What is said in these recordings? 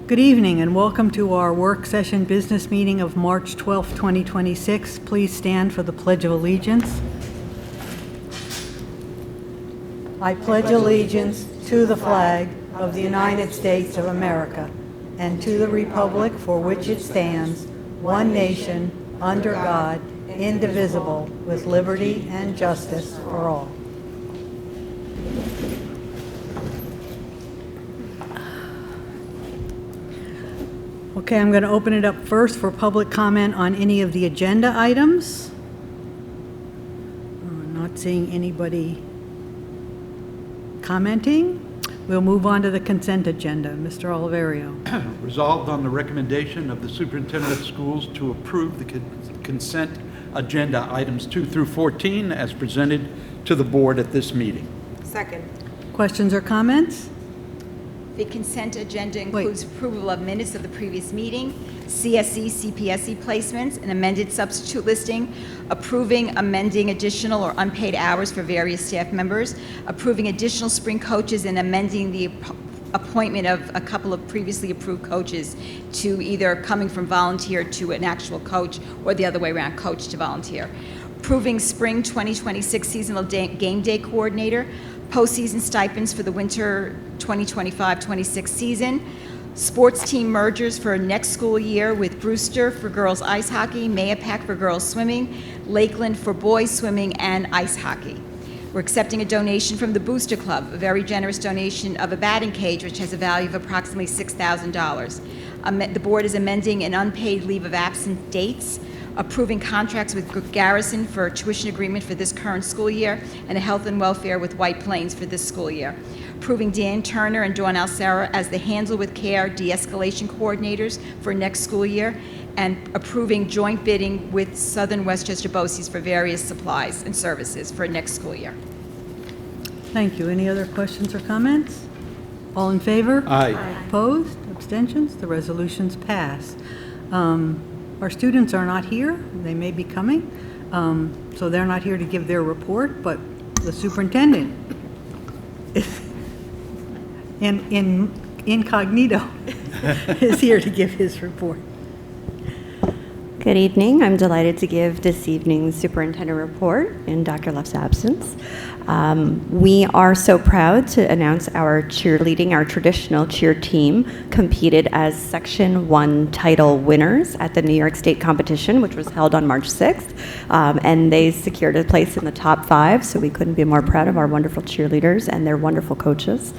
Good evening and welcome to our work session business meeting of March 12th, 2026. Please stand for the Pledge of Allegiance. I pledge allegiance to the flag of the United States of America and to the republic for which it stands, one nation, under God, indivisible, with liberty and justice for all. Okay, I'm going to open it up first for public comment on any of the agenda items. Not seeing anybody commenting. We'll move on to the consent agenda. Mr. Oliverio. Resolved on the recommendation of the superintendent of schools to approve the consent agenda items 2 through 14 as presented to the board at this meeting. Second. Questions or comments? The consent agenda includes approval of minutes of the previous meeting, CSE, CPSE placements, an amended substitute listing, approving, amending additional or unpaid hours for various staff members, approving additional spring coaches, and amending the appointment of a couple of previously approved coaches to either coming from volunteer to an actual coach or the other way around, coach to volunteer. Approving spring 2026 seasonal game day coordinator, postseason stipends for the winter 2025-26 season, sports team mergers for next school year with Brewster for girls ice hockey, Mayapack for girls swimming, Lakeland for boys swimming and ice hockey. We're accepting a donation from the Booster Club, a very generous donation of a batting cage which has a value of approximately $6,000. The board is amending an unpaid leave of absence dates, approving contracts with Garrison for a tuition agreement for this current school year, and a health and welfare with White Plains for this school year. Approving Dan Turner and Dawn Alcera as the Handle with Care de-escalation coordinators for next school year, and approving joint bidding with Southern Westchester BOCES for various supplies and services for next school year. Thank you. Any other questions or comments? All in favor? Aye. Opposed? Abstentions? The resolutions pass. Our students are not here. They may be coming, so they're not here to give their report, but the superintendent in incognito is here to give his report. Good evening. I'm delighted to give this evening's superintendent report in Dr. Luff's absence. We are so proud to announce our traditional cheer team competed as Section 1 title winners at the New York State competition, which was held on March 6th, and they secured a place in the top 5, so we couldn't be more proud of our wonderful cheerleaders and their wonderful coaches.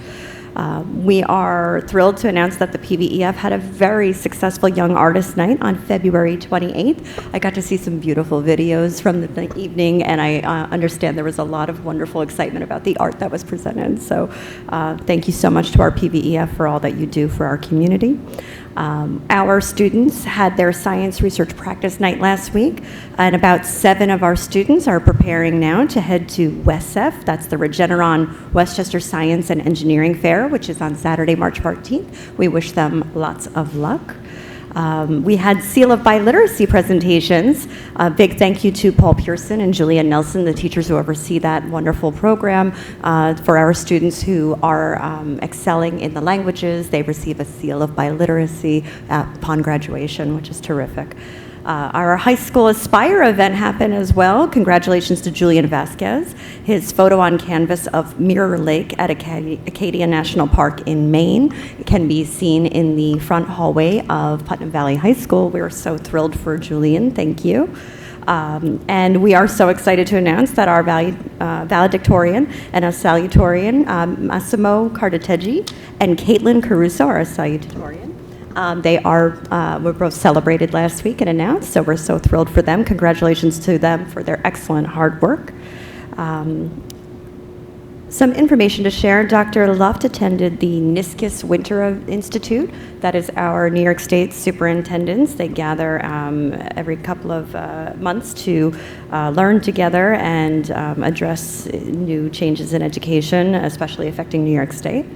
We are thrilled to announce that the PVEF had a very successful Young Artist Night on February 28th. I got to see some beautiful videos from the evening, and I understand there was a lot of wonderful excitement about the art that was presented. So thank you so much to our PVEF for all that you do for our community. Our students had their science research practice night last week, and about 7 of our students are preparing now to head to WESF. That's the Regeneron Westchester Science and Engineering Fair, which is on Saturday, March 14th. We wish them lots of luck. We had Seal of Biliteracy presentations. A big thank you to Paul Pearson and Julia Nelson, the teachers who oversee that wonderful program. For our students who are excelling in the languages, they receive a Seal of Biliteracy upon graduation, which is terrific. Our high school Aspire event happened as well. Congratulations to Julian Vasquez. His photo on canvas of Mirror Lake at Acadia National Park in Maine can be seen in the front hallway of Putnam Valley High School. We're so thrilled for Julian. Thank you. And we are so excited to announce that our valedictorian and a salutatorian, Massimo Cardateggi and Caitlin Caruso, are a salutatorian. They were both celebrated last week and announced, so we're so thrilled for them. Congratulations to them for their excellent hard work. Some information to share. Dr. Luft attended the NISCUS Winter Institute. That is our New York State superintendents. They gather every couple of months to learn together and address new changes in education, especially affecting New York State.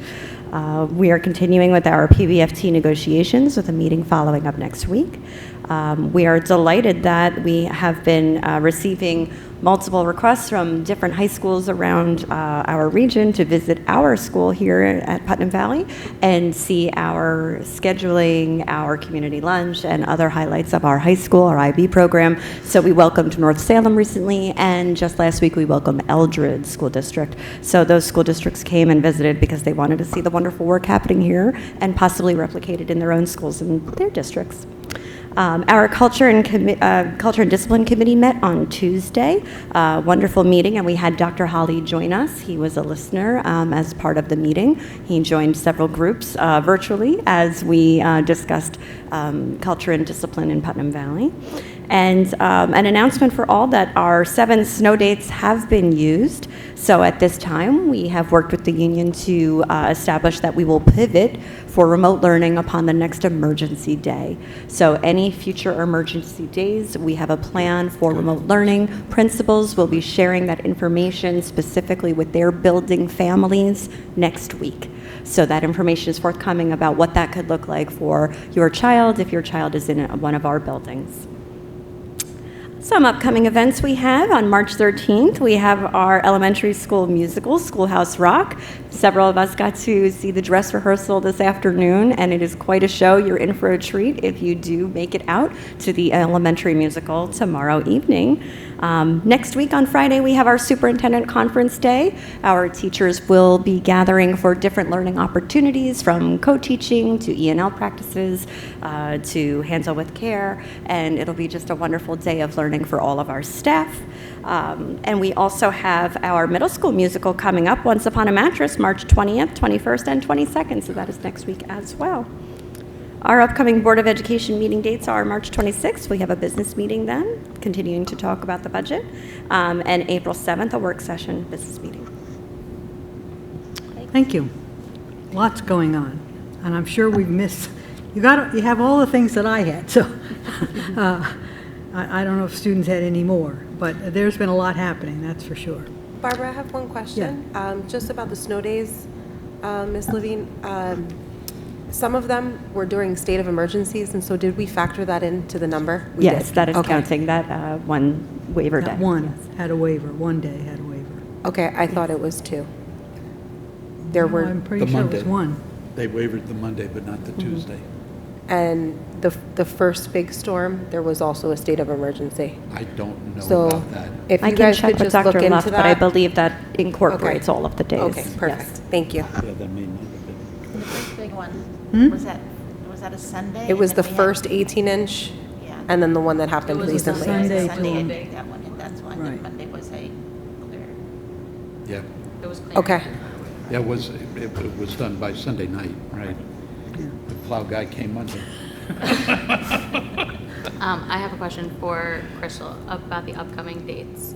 We are continuing with our PBFT negotiations with a meeting following up next week. We are delighted that we have been receiving multiple requests from different high schools around our region to visit our school here at Putnam Valley and see our scheduling, our community lunch, and other highlights of our high school, our IB program. So we welcomed North Salem recently, and just last week we welcomed Eldred School District. So those school districts came and visited because they wanted to see the wonderful work happening here and possibly replicate it in their own schools and their districts. Our Culture and Discipline Committee met on Tuesday, wonderful meeting, and we had Dr. Holly join us. He was a listener as part of the meeting. He joined several groups virtually as we discussed culture and discipline in Putnam Valley. And an announcement for all that our 7 snow dates have been used. So at this time, we have worked with the union to establish that we will pivot for remote learning upon the next emergency day. So any future emergency days, we have a plan for remote learning. Principals will be sharing that information specifically with their building families next week. So that information is forthcoming about what that could look like for your child if your child is in one of our buildings. Some upcoming events we have. On March 13th, we have our elementary school musical, Schoolhouse Rock. Several of us got to see the dress rehearsal this afternoon, and it is quite a show. You're in for a treat if you do make it out to the elementary musical tomorrow evening. Next week on Friday, we have our superintendent conference day. Our teachers will be gathering for different learning opportunities, from co-teaching to E&L practices to hands-on with care, and it'll be just a wonderful day of learning for all of our staff. And we also have our middle school musical coming up, Once Upon a Mattress, March 20th, 21st, and 22nd, so that is next week as well. Our upcoming Board of Education meeting dates are March 26th. We have a business meeting then, continuing to talk about the budget, and April 7th, a work session business meeting. Thank you. Lots going on, and I'm sure we've missed. You have all the things that I had, so I don't know if students had any more, but there's been a lot happening, that's for sure. Barbara, I have one question. Just about the snow days, Ms. Levine. Some of them were during state of emergencies, and so did we factor that into the number? We Yes, did. that is Okay. counting that one waiver day. That one had a waiver, one day had a waiver. Okay, I thought it was 2. There No, were, I'm pretty The sure it was Monday. one. They waived the Monday, but not the Tuesday. and the first big storm, there was also a state of emergency. I don't know So about that. if I you can guys check could with just look Dr. into Luff, but I that. believe that incorporates all of the days. Okay, Yes. perfect. Thank you. Yeah, that may not have been. The first big one, Hmm? was that a Sunday? It was And the then we had- first 18-inch, Yeah. and then the one that It happened was a recently. Sunday Sunday, to- I think that one, and that's why the Right. Monday was a clear, Yeah, it was clear. Okay. yeah, it was done by Sunday night, right? The plow guy came Monday. I have a question for Crystal about the upcoming dates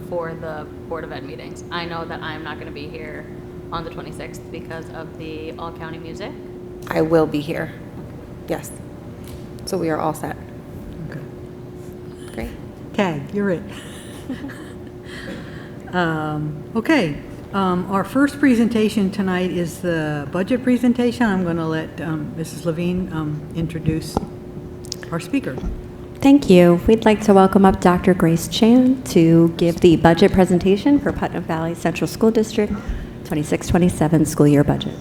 for the Board of Ed meetings. I know that I'm not going to be here on the 26th because of the all-county music. I will be here. Yes. So we are all set. Okay. Great. Tag, you're it. Okay, our first presentation tonight is the budget presentation. I'm going to let Mrs. Levine introduce our speaker. Thank you. We'd like to welcome up Dr. Grace Chan to give the budget presentation for Putnam Valley Central School District 26-27 school year budget.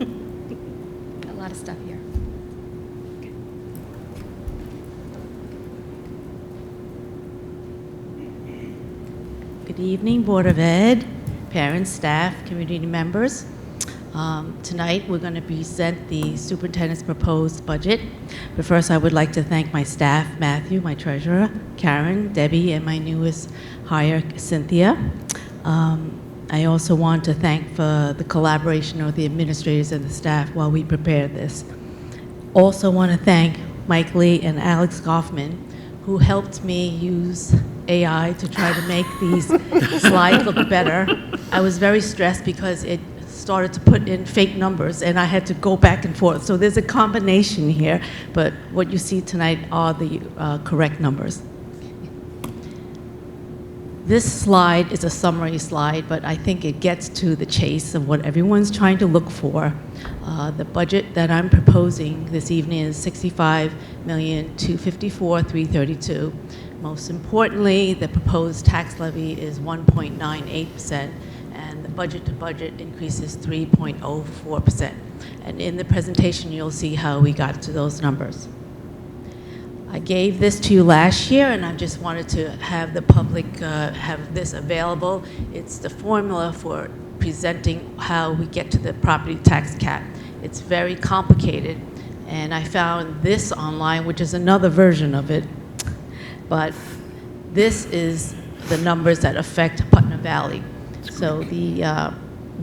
A lot of stuff here. Good evening, Board of Ed, parents, staff, community members. Tonight, we're going to present the superintendent's proposed budget. But first, I would like to thank my staff, Matthew, my treasurer, Karen, Debbie, and my newest hire, Cynthia. I also want to thank for the collaboration of the administrators and the staff while we prepare this. Also want to thank Mike Lee and Alex Goffman, who helped me use AI to try to make these slides look better. I was very stressed because it started to put in fake numbers and I had to go back and forth. So there's a combination here, but what you see tonight are the correct numbers. This slide is a summary slide, but I think it gets to the chase of what everyone's trying to look for. The budget that I'm proposing this evening is $65,254,332. Most importantly, the proposed tax levy is 1.98%, and the budget to budget increase is 3.04%. And in the presentation, you'll see how we got to those numbers. I gave this to you last year, and I just wanted to have the public have this available. It's the formula for presenting how we get to the property tax cap. It's very complicated, and I found this online, which is another version of it. But this is the numbers that affect Putnam Valley. So we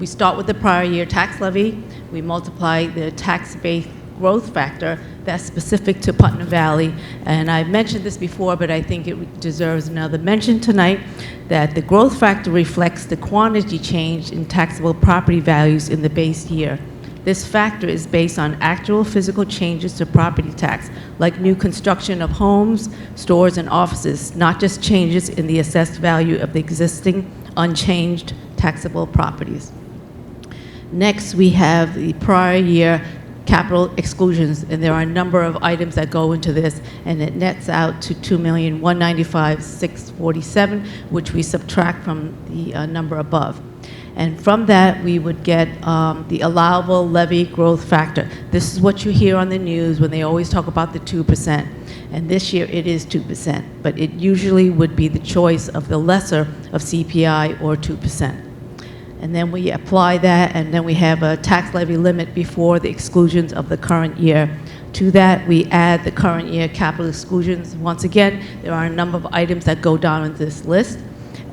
start with the prior year tax levy. We multiply the tax base growth factor that's specific to Putnam Valley. And I've mentioned this before, but I think it deserves another mention tonight, that the growth factor reflects the quantity change in taxable property values in the base year. This factor is based on actual physical changes to property tax, like new construction of homes, stores, and offices, not just changes in the assessed value of the existing unchanged taxable properties. Next, we have the prior year capital exclusions, and there are a number of items that go into this, and it nets out to $2,195,647, which we subtract from the number above. And from that, we would get the allowable levy growth factor. This is what you hear on the news when they always talk about the 2%. And this year it is 2%, but it usually would be the choice of the lesser of CPI or 2%. And then we apply that, and then we have a tax levy limit before the exclusions of the current year. To that, we add the current year capital exclusions. Once again, there are a number of items that go down on this list,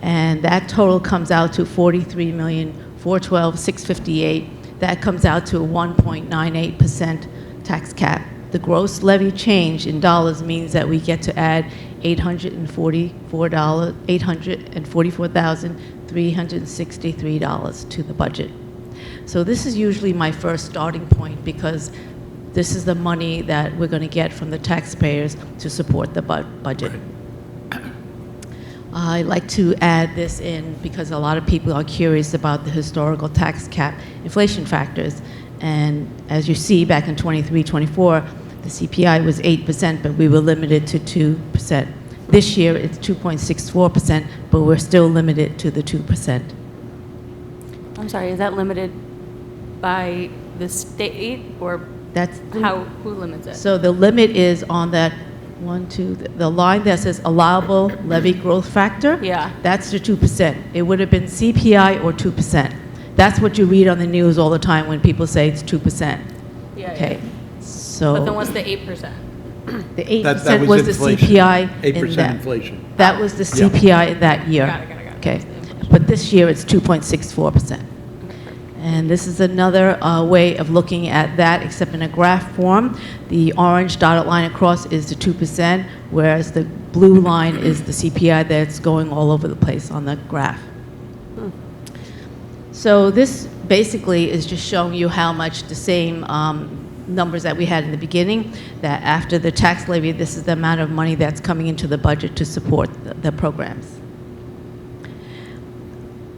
and that total comes out to $43,412,658. That comes out to a 1.98% tax cap. The gross levy change in dollars means that we get to add $844,363 to the budget. So this is usually my first starting point, because this is the money that we're going to get from the taxpayers to support the budget. I like to add this in because a lot of people are curious about the historical tax cap inflation factors. And as you see, back in 23-24, the CPI was 8%, but we were limited to 2%. This year, it's 2.64%, but we're still limited to the 2%. I'm sorry, is that limited by the state, or That's who limits it? So the limit is on that the line that says allowable levy growth factor. Yeah. That's the 2%. It would have been CPI or 2%. That's what you read on the news all the time when people say it's 2%. Yeah. Okay. Yeah. So But then what's the 8%? the 8% That was the inflation. CPI in 8% that. inflation. That was the Yeah. CPI in that year. Got it. Okay. But this year it's 2.64%. And this is another way of looking at that, except in a graph form. The orange dotted line across is the 2%, whereas the blue line is the CPI that's going all over the place on the graph. So this basically is just showing you how much the same numbers that we had in the beginning, that after the tax levy, this is the amount of money that's coming into the budget to support the programs.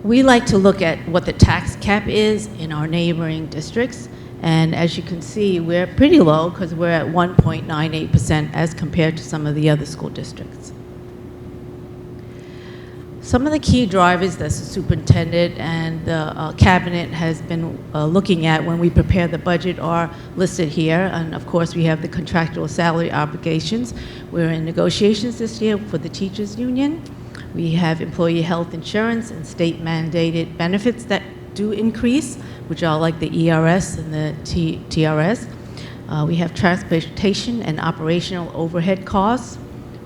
We like to look at what the tax cap is in our neighboring districts, and as you can see, we're pretty low because we're at 1.98% as compared to some of the other school districts. Some of the key drivers that the superintendent and the cabinet has been looking at when we prepare the budget are listed here, and of course we have the contractual salary obligations. We're in negotiations this year for the teachers union. We have employee health insurance and state mandated benefits that do increase, which are like the ERS and the TRS. We have transportation and operational overhead costs.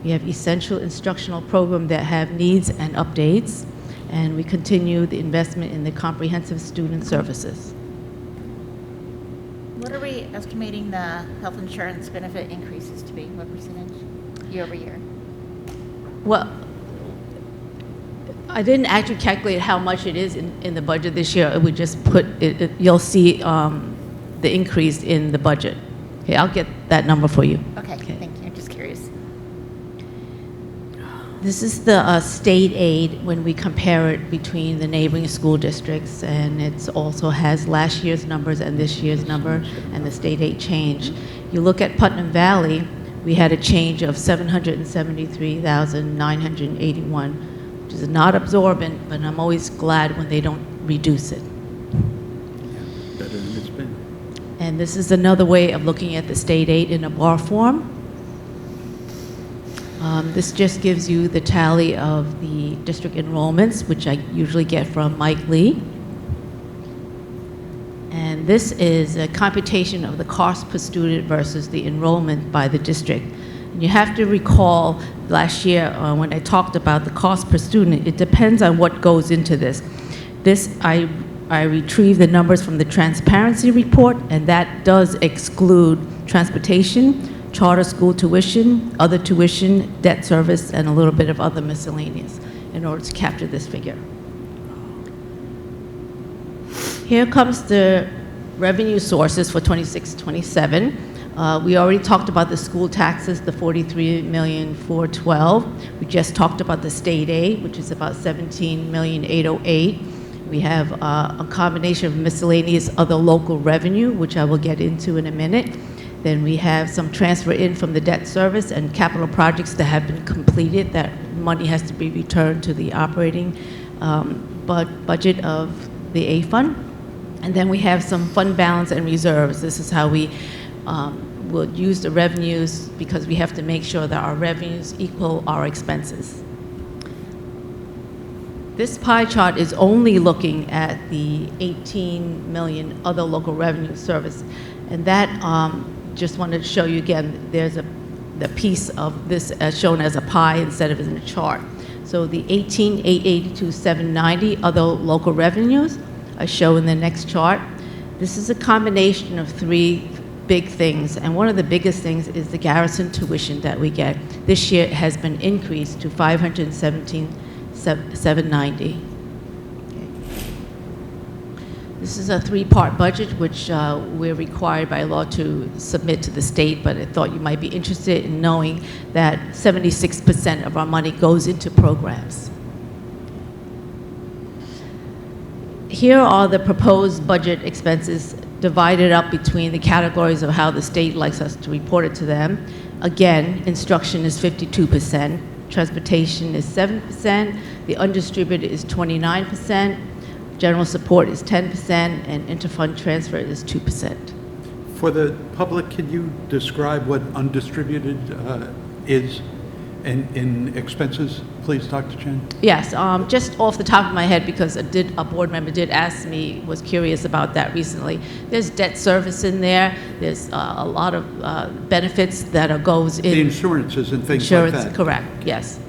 We have essential instructional programs that have needs and updates. And we continue the investment in the comprehensive student services. What are we estimating the health insurance benefit increases to be? What percentage year over year? Well, I didn't actually calculate how much it is in the budget this year. We just put it, you'll see the increase in the budget. Okay, I'll get that number for you. Okay, thank you. I'm just curious. This is the state aid when we compare it between the neighboring school districts, and it also has last year's numbers and this year's number and the state aid change. You look at Putnam Valley, we had a change of $773,981, which is not absorbent, but I'm always glad when they don't reduce it. Better than it's been. And this is another way of looking at the state aid in a bar form. This just gives you the tally of the district enrollments, which I usually get from Mike Lee. And this is a computation of the cost per student versus the enrollment by the district. And you have to recall last year when I talked about the cost per student, it depends on what goes into this. I retrieved the numbers from the transparency report, and that does exclude transportation, charter school tuition, other tuition, debt service, and a little bit of other miscellaneous in order to capture this figure. Here comes the revenue sources for 26-27. We already talked about the school taxes, the $43,412,000. We just talked about the state aid, which is about $17,808,000. We have a combination of miscellaneous other local revenue, which I will get into in a minute. Then we have some transfer in from the debt service and capital projects that have been completed. That money has to be returned to the operating budget of the A fund. And then we have some fund balance and reserves. This is how we will use the revenues, because we have to make sure that our revenues equal our expenses. This pie chart is only looking at the 18 million other local revenue service. And that, just wanted to show you again, there's the piece of this shown as a pie instead of in a chart. So the 18,882,790 other local revenues are shown in the next chart. This is a combination of three big things, and one of the biggest things is the garrison tuition that we get. This year it has been increased to $517,790. This is a three-part budget, which we're required by law to submit to the state, but I thought you might be interested in knowing that 76% of our money goes into programs. Here are the proposed budget expenses divided up between the categories of how the state likes us to report it to them. Again, instruction is 52%, transportation is 7%, the undistributed is 29%, general support is 10%, and interfund transfer is 2%. For the public, can you describe what undistributed is in expenses, please, Dr. Chen? Yes, just off the top of my head, because a board member did ask me, was curious about that recently. There's debt service in there. There's a lot of benefits that goes in. The insurances and things like that. Insurance, correct, yes.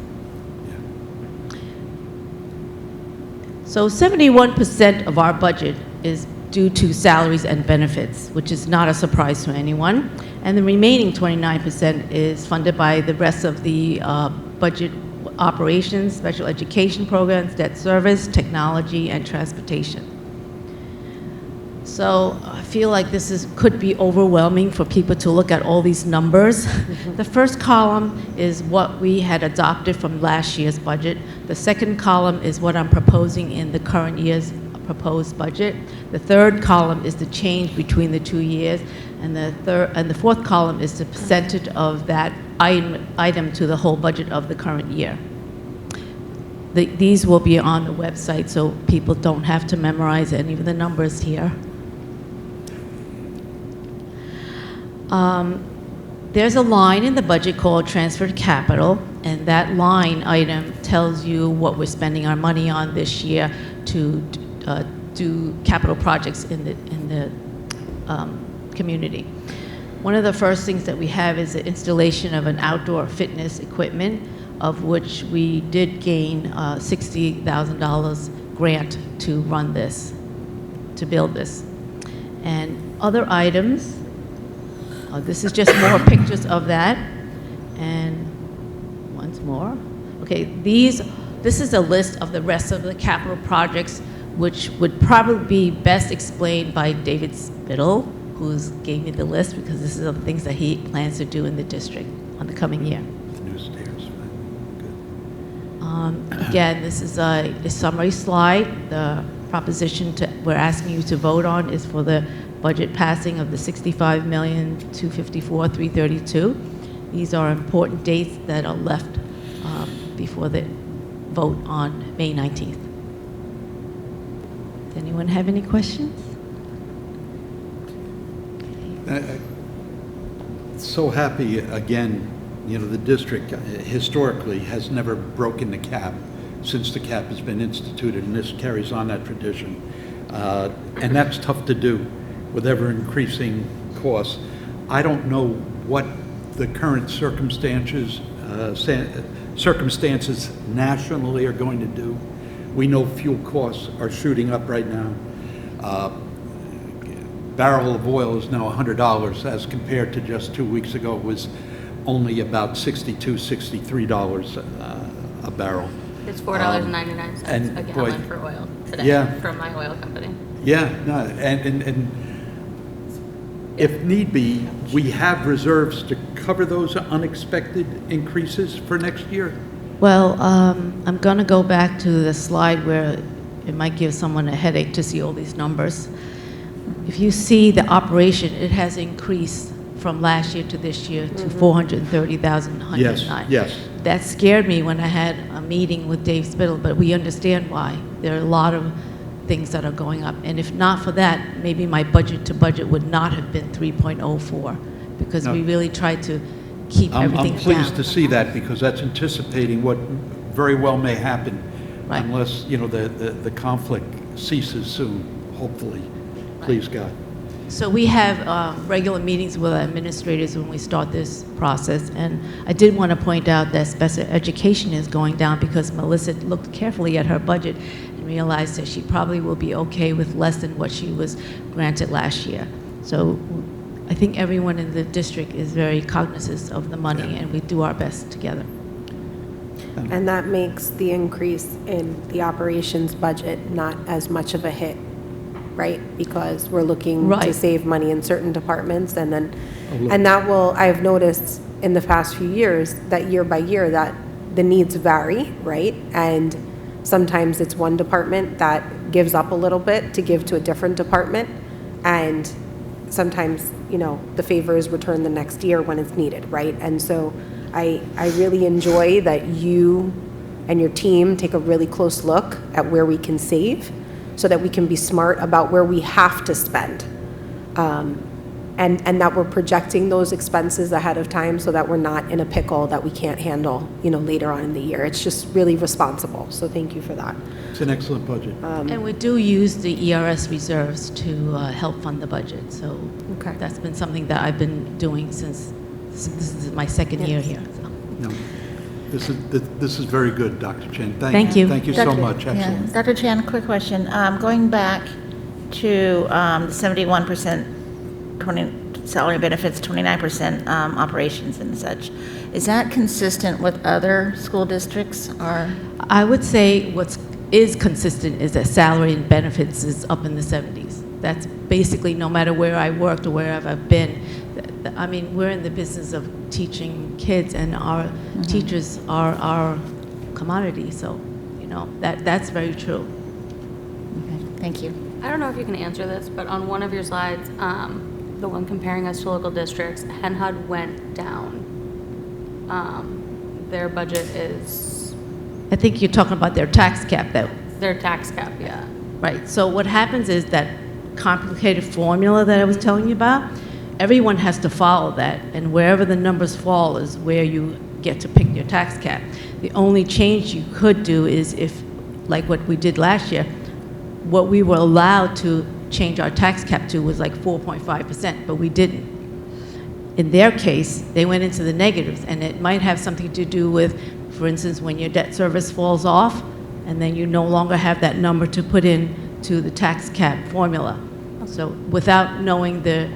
So 71% of our budget is due to salaries and benefits, which is not a surprise to anyone. And the remaining 29% is funded by the rest of the budget operations, special education programs, debt service, technology, and transportation. So I feel like this could be overwhelming for people to look at all these numbers. The first column is what we had adopted from last year's budget. The second column is what I'm proposing in the current year's proposed budget. The third column is the change between the 2 years, and the fourth column is the percentage of that item to the whole budget of the current year. These will be on the website, so people don't have to memorize any of the numbers here. There's a line in the budget called transfer to capital, and that line item tells you what we're spending our money on this year to do capital projects in the community. One of the first things that we have is the installation of an outdoor fitness equipment, of which we did gain $60,000 grant to run this, to build this. And other items, this is just more pictures of that. And once more. Okay, this is a list of the rest of the capital projects, which would probably be best explained by David Spittle, who gave me the list, because this is the things that he plans to do in the district on the coming year. The new stairs, good. Again, this is a summary slide. The proposition we're asking you to vote on is for the budget passing of the $65,254,332. These are important dates that are left before the vote on May 19th. Does anyone have any questions? So happy, again, the district historically has never broken the cap since the cap has been instituted, and this carries on that tradition. And that's tough to do with ever-increasing costs. I don't know what the current circumstances nationally are going to do. We know fuel costs are shooting up right now. Barrel of oil is now $100 as compared to just 2 weeks ago. It was only about $62, $63 a barrel. It's $4.99 and a boy, gallon for oil today yeah. from my oil company. Yeah, no, and if need be, we have reserves to cover those unexpected increases for next year. Well, I'm going to go back to the slide where it might give someone a headache to see all these numbers. If you see the operation, it has increased from last year to this year to $430,109. Yes. That scared me when I had a meeting with Dave Spittle, but we understand why. There are a lot of things that are going up. And if not for that, maybe my budget to budget would not have been 3.04 because we really tried to keep everything I'm pleased down. to see that because that's anticipating what very well may happen Right. unless, the conflict ceases soon, hopefully. Please God. So we have regular meetings with our administrators when we start this process, and I did want to point out that special education is going down because Melissa looked carefully at her budget and realized that she probably will be okay with less than what she was granted last year. So I think everyone in the district is very cognizant of the money, and we do our best together. And that makes the increase in the operations budget not as much of a hit, right? Because we're looking to Right. save money in certain departments, and then, and that will, I've noticed in the past few years, that year by year, that the needs vary, right? And sometimes it's one department that gives up a little bit to give to a different department, and sometimes, the favor is returned the next year when it's needed, right? And so I really enjoy that you and your team take a really close look at where we can save so that we can be smart about where we have to spend. And that we're projecting those expenses ahead of time so that we're not in a pickle that we can't handle, later on in the year. It's just really responsible, so thank you for that. It's an excellent budget. And we do use the ERS reserves to help fund the budget, so Okay. that's been something that I've been doing since this is my second year here. So. No, this is very good, Dr. Chen. Thank you. Thank you so Dr. much. yeah. Excellent. Dr. Chan, quick question. Going back to the 71% salary benefits, 29% operations and such, is that consistent with other school districts, or? I would say what is consistent is that salary and benefits is up in the 70s. That's basically no matter where I worked or wherever I've been. I mean, we're in the business of teaching kids, and our teachers are our commodity. So, that's very true. Okay, thank you. I don't know if you can answer this, but on one of your slides, the one comparing us to local districts, HenHUD went down. Their budget is I think you're talking about their tax cap, their tax cap, yeah. right? So what happens is that complicated formula that I was telling you about, everyone has to follow that, and wherever the numbers fall is where you get to pick your tax cap. The only change you could do is if, like what we did last year, what we were allowed to change our tax cap to was like 4.5%, but we didn't. In their case, they went into the negatives, and it might have something to do with, for instance, when your debt service falls off, and then you no longer have that number to put in to the tax cap formula. So without knowing the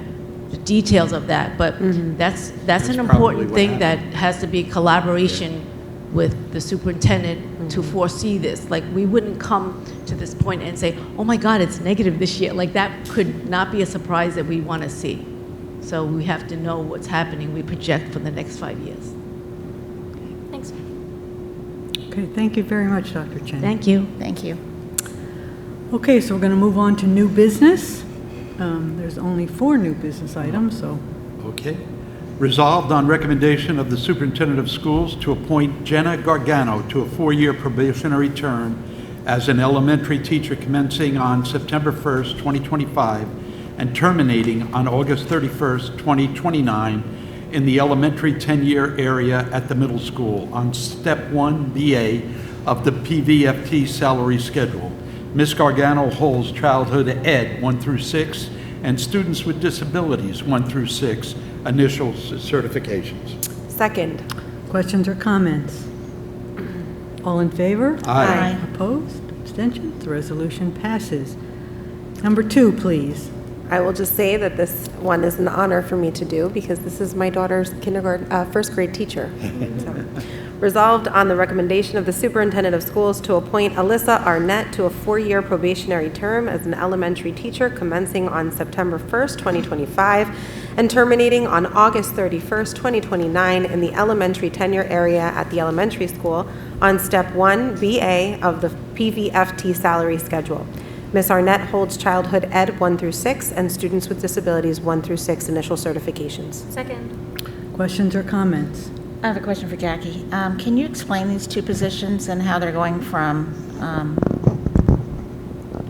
details of that, but that's That's an probably important what thing that happened. has to be collaboration with the superintendent to foresee this. Like, we wouldn't come to this point and say, oh my God, it's negative this year. Like, that could not be a surprise that we want to see. So we have to know what's happening. We project for the next 5 years. Thanks. Okay, thank you very much, Dr. Chen. Thank you. Thank you. Okay, so we're going to move on to new business. There's only 4 new business items, so Okay. Resolved on recommendation of the superintendent of schools to appoint Jenna Gargano to a 4-year probationary term as an elementary teacher commencing on September 1st, 2025, and terminating on August 31st, 2029, in the elementary 10-year area at the middle school on Step 1 BA of the PVFT salary schedule. Ms. Gargano holds childhood ed 1 through 6 and students with disabilities 1 through 6 initial certifications. Second. questions or comments? All in favor? Aye. Opposed? Abstentions? The resolution passes. Number 2, please. I will just say that this one is an honor for me to do because this is my daughter's first grade teacher. So, resolved on the recommendation of the superintendent of schools to appoint Alyssa Arnett to a 4-year probationary term as an elementary teacher commencing on September 1st, 2025, and terminating on August 31st, 2029 in the elementary tenure area at the elementary school on Step 1 BA of the PVFT salary schedule. Ms. Arnett holds childhood ed 1 through 6 and students with disabilities 1 through 6 initial certifications. Second. Questions or comments? I have a question for Jackie. Can you explain these 2 positions and how they're going from,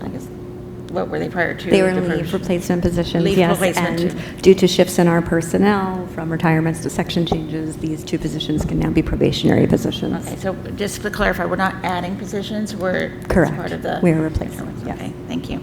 I guess, what were they prior to? They were the leave replacement positions, Leave yes. replacement And too. due to shifts in our personnel, from retirements to section changes, these 2 positions can now be probationary positions. Okay, so just to clarify, we're not adding positions, we're it's Correct. part of the... We are replacing, yes. Okay, thank you.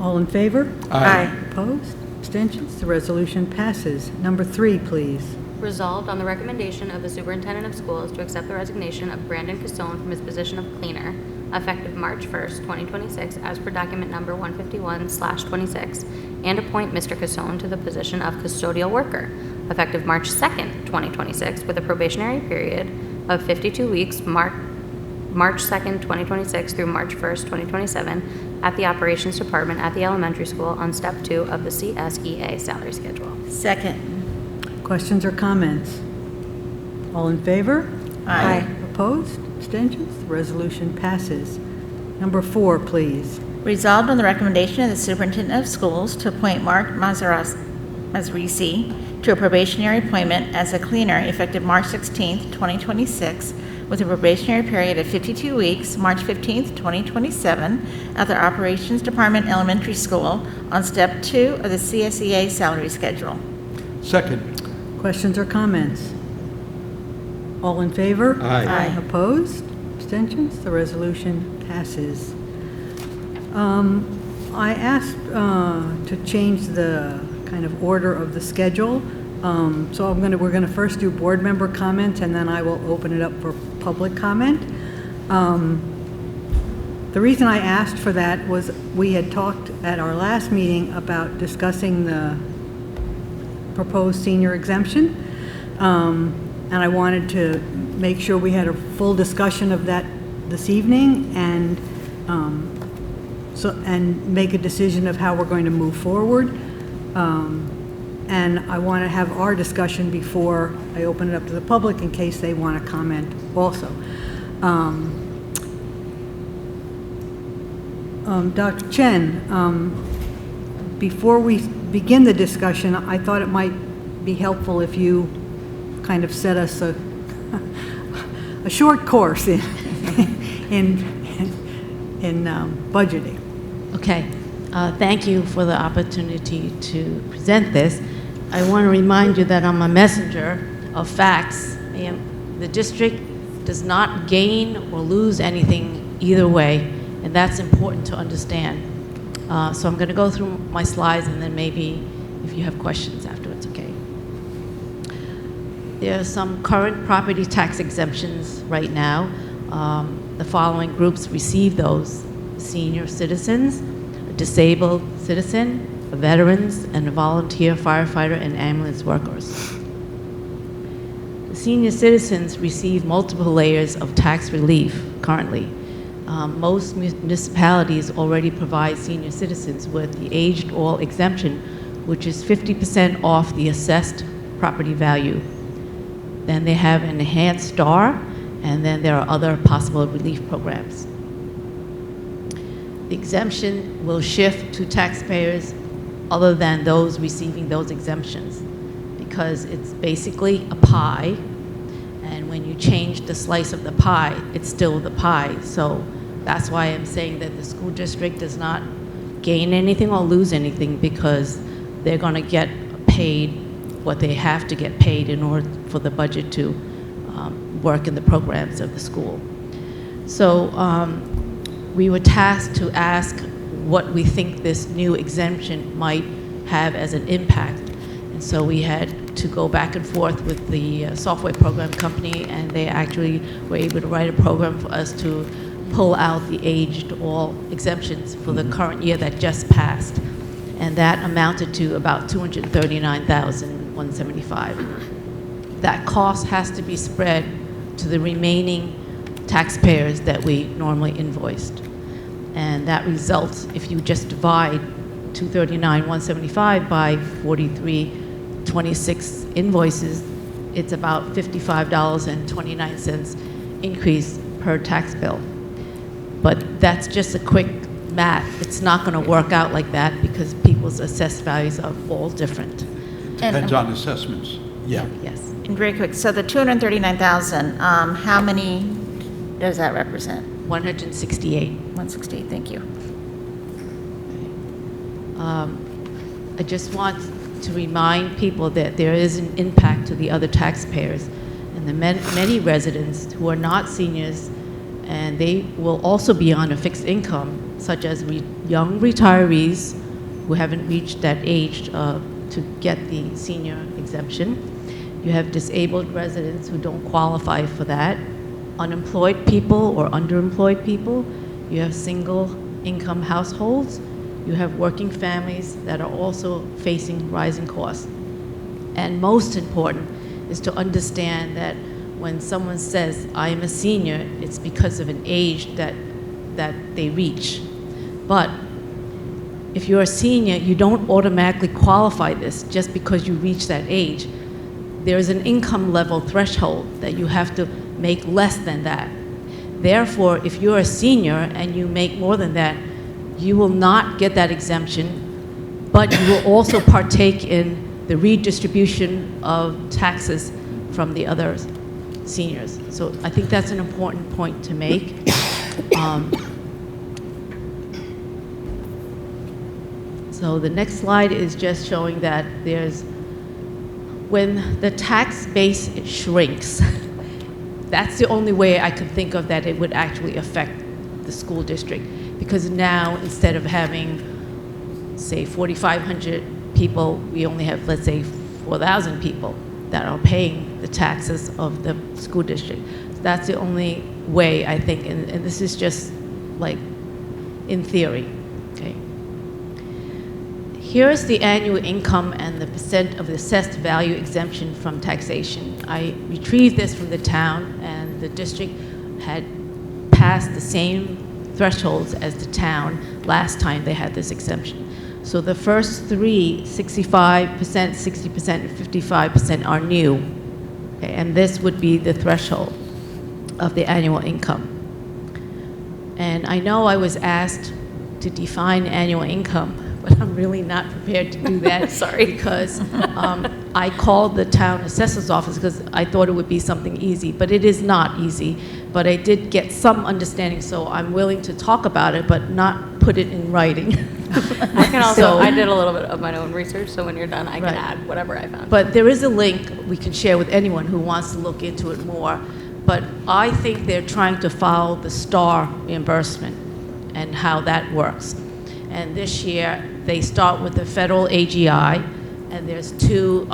All in favor? Aye. Opposed? Abstentions? The resolution passes. Number 3, please. Resolved on the recommendation of the superintendent of schools to accept the resignation of Brandon Casone from his position of cleaner, effective March 1st, 2026, as per document number 151/26, and appoint Mr. Casone to the position of custodial worker, effective March 2nd, 2026, with a probationary period of 52 weeks, March 2nd, 2026 through March 1st, 2027, at the Operations Department at the elementary school on Step 2 of the CSEA salary schedule. Second. Questions or comments? All in favor? Aye. Opposed? Abstentions? The resolution passes. Number 4, please. Resolved on the recommendation of the superintendent of schools to appoint Mark Mazrisi to a probationary appointment as a cleaner effective March 16th, 2026, with a probationary period of 52 weeks, March 15th, 2027, at the Operations Department Elementary School on Step 2 of the CSEA salary schedule. Second. Questions or comments? All in favor? Aye. Opposed? Abstentions? The resolution passes. I asked to change the kind of order of the schedule. So we're going to first do board member comments, and then I will open it up for public comment. The reason I asked for that was we had talked at our last meeting about discussing the proposed senior exemption, and I wanted to make sure we had a full discussion of that this evening, and make a decision of how we're going to move forward. And I want to have our discussion before I open it up to the public in case they want to comment also. Dr. Chen, before we begin the discussion, I thought it might be helpful if you kind of set us a short course in budgeting. Okay. Thank you for the opportunity to present this. I want to remind you that I'm a messenger of facts. The district does not gain or lose anything either way, and that's important to understand. So I'm going to go through my slides, and then maybe if you have questions afterwards, okay? There are some current property tax exemptions right now. The following groups receive those: senior citizens, a disabled citizen, veterans, and volunteer firefighter and ambulance workers. The senior citizens receive multiple layers of tax relief currently. Most municipalities already provide senior citizens with the aged all exemption, which is 50% off the assessed property value. Then they have an enhanced STAR, and then there are other possible relief programs. The exemption will shift to taxpayers other than those receiving those exemptions, because it's basically a pie, and when you change the slice of the pie, it's still the pie. So that's why I'm saying that the school district does not gain anything or lose anything, because they're going to get paid what they have to get paid in order for the budget to work in the programs of the school. So we were tasked to ask what we think this new exemption might have as an impact. And so we had to go back and forth with the software program company, and they actually were able to write a program for us to pull out the aged all exemptions for the current year that just passed. And that amounted to about $239,175. That cost has to be spread to the remaining taxpayers that we normally invoiced. And that results, if you just divide $239,175 by 4326 invoices, it's about $55.29 increase per tax bill. But that's just a quick math. It's not going to work out like that, because people's assessed values are all different. Depends on assessments. Yeah. Yes. And very quick, so the 239,000, how many does that represent? 168. 168, thank you. I just want to remind people that there is an impact to the other taxpayers and the many residents who are not seniors, and they will also be on a fixed income, such as young retirees who haven't reached that age to get the senior exemption. You have disabled residents who don't qualify for that, unemployed people or underemployed people. You have single income households. You have working families that are also facing rising costs. And most important is to understand that when someone says, I am a senior, it's because of an age that they reach. But if you're a senior, you don't automatically qualify this just because you reach that age. There is an income level threshold that you have to make less than that. Therefore, if you're a senior and you make more than that, you will not get that exemption, but you will also partake in the redistribution of taxes from the other seniors. So I think that's an important point to make. So the next slide is just showing that when the tax base shrinks, that's the only way I could think of that it would actually affect the school district. Because now, instead of having, say, 4,500 people, we only have, let's say, 4,000 people that are paying the taxes of the school district. So that's the only way, I think, and this is just like in theory, okay? Here's the annual income and the percent of the assessed value exemption from taxation. I retrieved this from the town, and the district had passed the same thresholds as the town last time they had this exemption. So the first three, 65%, 60%, and 55% are new. Okay, and this would be the threshold of the annual income. And I know I was asked to define annual income, but I'm really not prepared to do that. Sorry. Because I called the town assessor's office because I thought it would be something easy, but it is not easy. But I did get some understanding, so I'm willing to talk about it, but not put it in writing. I can also, I did a little bit of my own research, so when you're done, I can Right. add whatever I found. But there is a link we can share with anyone who wants to look into it more. But I think they're trying to follow the STAR reimbursement and how that works. And this year, they start with the federal AGI, and there's two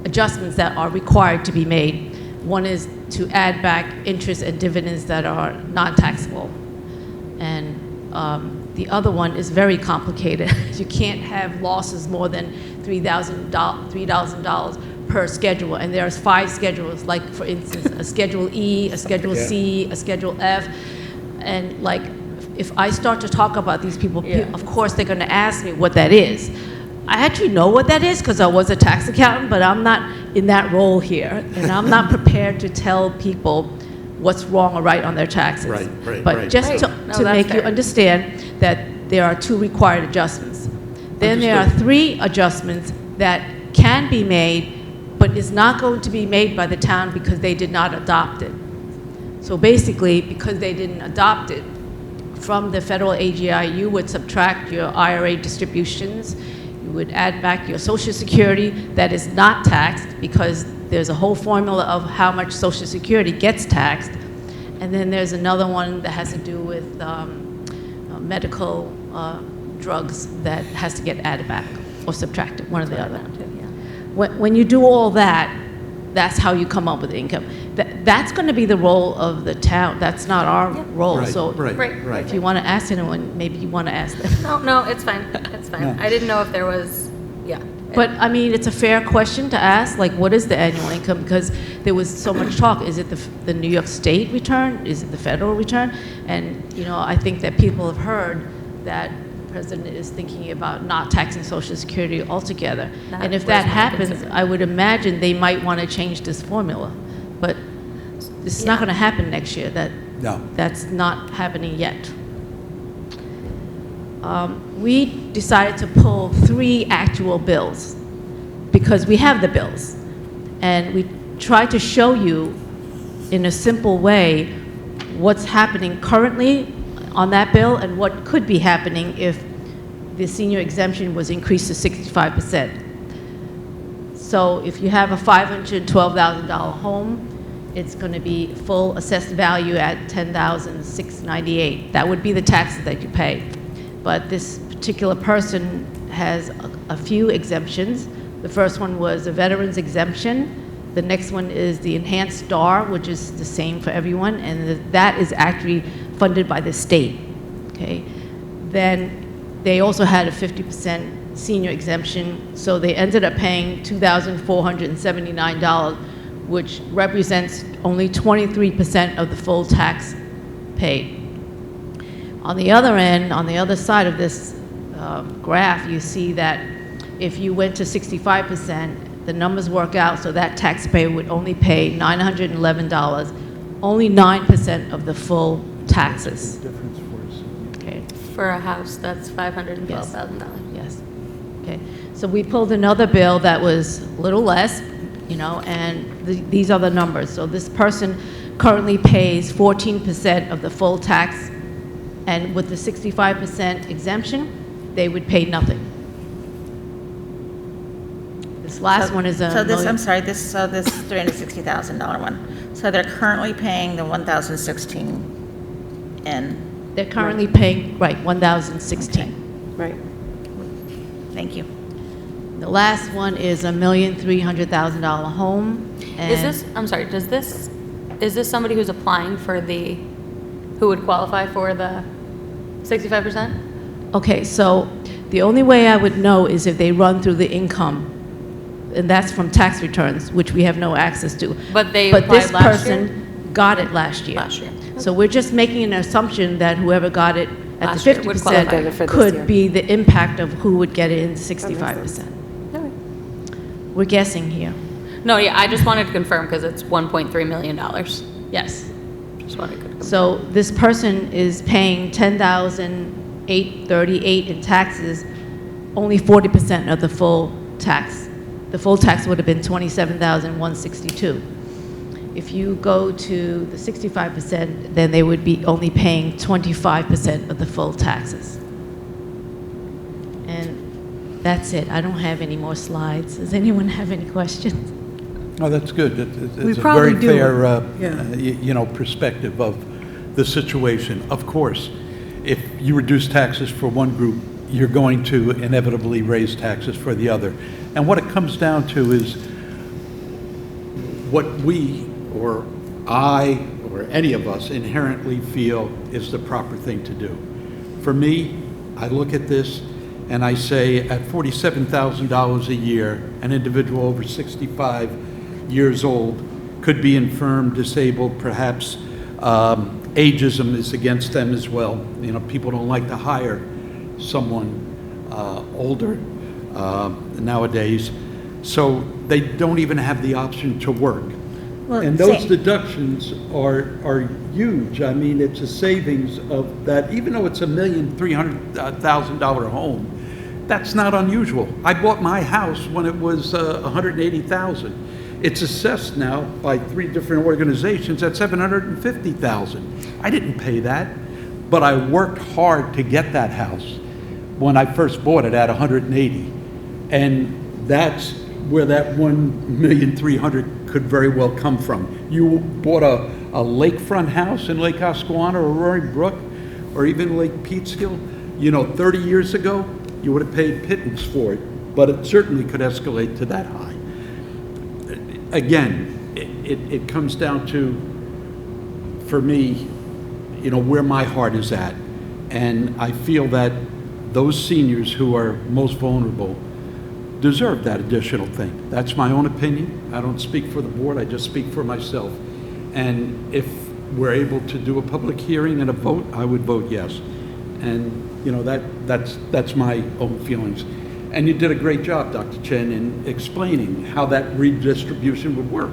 adjustments that are required to be made. One is to add back interest and dividends that are non-taxable. And the other one is very complicated. You can't have losses more than $3,000 per schedule, and there's 5 schedules, like for instance, a Schedule E, a Schedule C, a Schedule F, and like, if I start to talk about these people, of course they're gonna ask me what that is. I actually know what that is because I was a tax accountant, but I'm not in that role here, and I'm not prepared to tell people what's wrong or right on their taxes. Right, But right. just Right. to, No, to that's make you fair. understand that there are 2 required adjustments. Then there are Understood. 3 adjustments that can be made, but is not going to be made by the town because they did not adopt it. So basically, because they didn't adopt it, from the federal AGI, you would subtract your IRA distributions, you would add back your Social Security that is not taxed because there's a whole formula of how much Social Security gets taxed, and then there's another one that has to do with medical drugs that has to get added back or subtracted, one or the other. When you do all that, that's how you come up with income. That's going to be the role of the town. That's not our role. Right, So right. if you want to ask anyone, maybe you want to ask them. No, it's fine. It's fine. No. I didn't know if there was, yeah. But I mean, it's a fair question to ask, like, what is the annual income? Because there was so much talk. Is it the New York State return? Is it the federal return? And, you know, I think that people have heard that the president is thinking about not taxing Social Security altogether. That And if was that my happens, concern. I would imagine they might want to change this formula. But it's not going to happen next year. No. That's not happening yet. We decided to pull 3 actual bills because we have the bills. And we tried to show you in a simple way what's happening currently on that bill and what could be happening if the senior exemption was increased to 65%. So if you have a $512,000 home, it's going to be full assessed value at $10,698. That would be the taxes that you pay. But this particular person has a few exemptions. The first one was a veteran's exemption. The next one is the enhanced STAR, which is the same for everyone, and that is actually funded by the state. Okay. Then they also had a 50% senior exemption, so they ended up paying $2,479, which represents only 23% of the full tax paid. On the other end, on the other side of this graph, you see that if you went to 65%, the numbers work out so that taxpayer would only pay $911, only 9% of the full taxes. Difference for us. Okay. For a house, that's $512,000. Yes. Okay. So we pulled another bill that was a little less, you know, and these are the numbers. So this person currently pays 14% of the full tax, and with the 65% exemption, they would pay nothing. This last one is a So this, million- I'm sorry, this $360,000 one. So they're currently paying the 1,016 in. They're currently paying, right, 1,016. Right. Thank you. The last one is a $1,300,000 home. Is and- this, I'm sorry, is this somebody who's applying for who would qualify for the 65%? Okay, so the only way I would know is if they run through the income, and that's from tax returns, which we have no access to. But they But this applied last year? person got it last year. Last year. So we're just making an assumption that whoever got it at Last the year would qualify 50% for this could year. be the impact of who would get it in 65%. We're guessing here. No, yeah, I just wanted to confirm because it's $1.3 million. Yes. Just wanted to confirm. So this person is paying $10,838 in taxes, only 40% of the full tax. The full tax would have been $27,162. If you go to the 65%, then they would be only paying 25% of the full taxes. And that's it. I don't have any more slides. Does anyone have any questions? Oh, that's good. We It's a probably very do. fair, Yeah. perspective of the situation. Of course, if you reduce taxes for one group, you're going to inevitably raise taxes for the other. And what it comes down to is what we, or I, or any of us inherently feel is the proper thing to do. For me, I look at this and I say at $47,000 a year, an individual over 65 years old could be infirm, disabled, perhaps ageism is against them as well. You know, people don't like to hire someone older nowadays. So they don't even have the option to work. Well, And those say- deductions are huge. I mean, it's a savings of that, even though it's $1,300,000 home, that's not unusual. I bought my house when it was $180,000. It's assessed now by 3 different organizations at $750,000. I didn't pay that, but I worked hard to get that house when I first bought it at 180. And that's where that 1,300,000 could very well come from. You bought a lakefront house in Lake Oscoana or Roaring Brook or even Lake Peekskill, 30 years ago, you would have paid pittance for it, but it certainly could escalate to that high. Again, it comes down to, for me, where my heart is at. And I feel that those seniors who are most vulnerable deserve that additional thing. That's my own opinion. I don't speak for the board, I just speak for myself. And if we're able to do a public hearing and a vote, I would vote yes. And, that's my own feelings. And you did a great job, Dr. Chen, in explaining how that redistribution would work.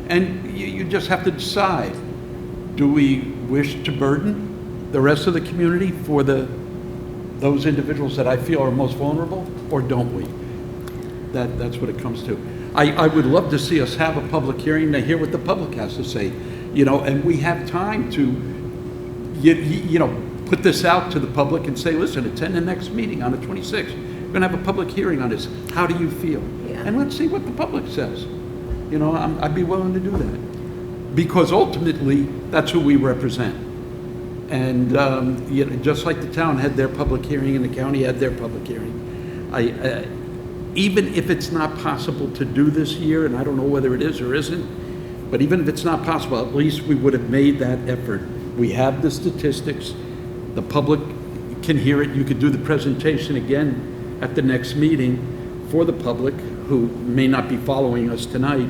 And you just have to decide, do we wish to burden the rest of the community for those individuals that I feel are most vulnerable, or don't we? That's what it comes to. I would love to see us have a public hearing to hear what the public has to say, and we have time to, put this out to the public and say, listen, attend the next meeting on the 26th. We're going to have a public hearing on this. How do you feel? Yeah. And let's see what the public says. I'd be willing to do that. Because ultimately, that's who we represent. And just like the town had their public hearing and the county had their public hearing, even if it's not possible to do this year, and I don't know whether it is or isn't, but even if it's not possible, at least we would have made that effort. We have the statistics, the public can hear it. You could do the presentation again at the next meeting for the public who may not be following us tonight.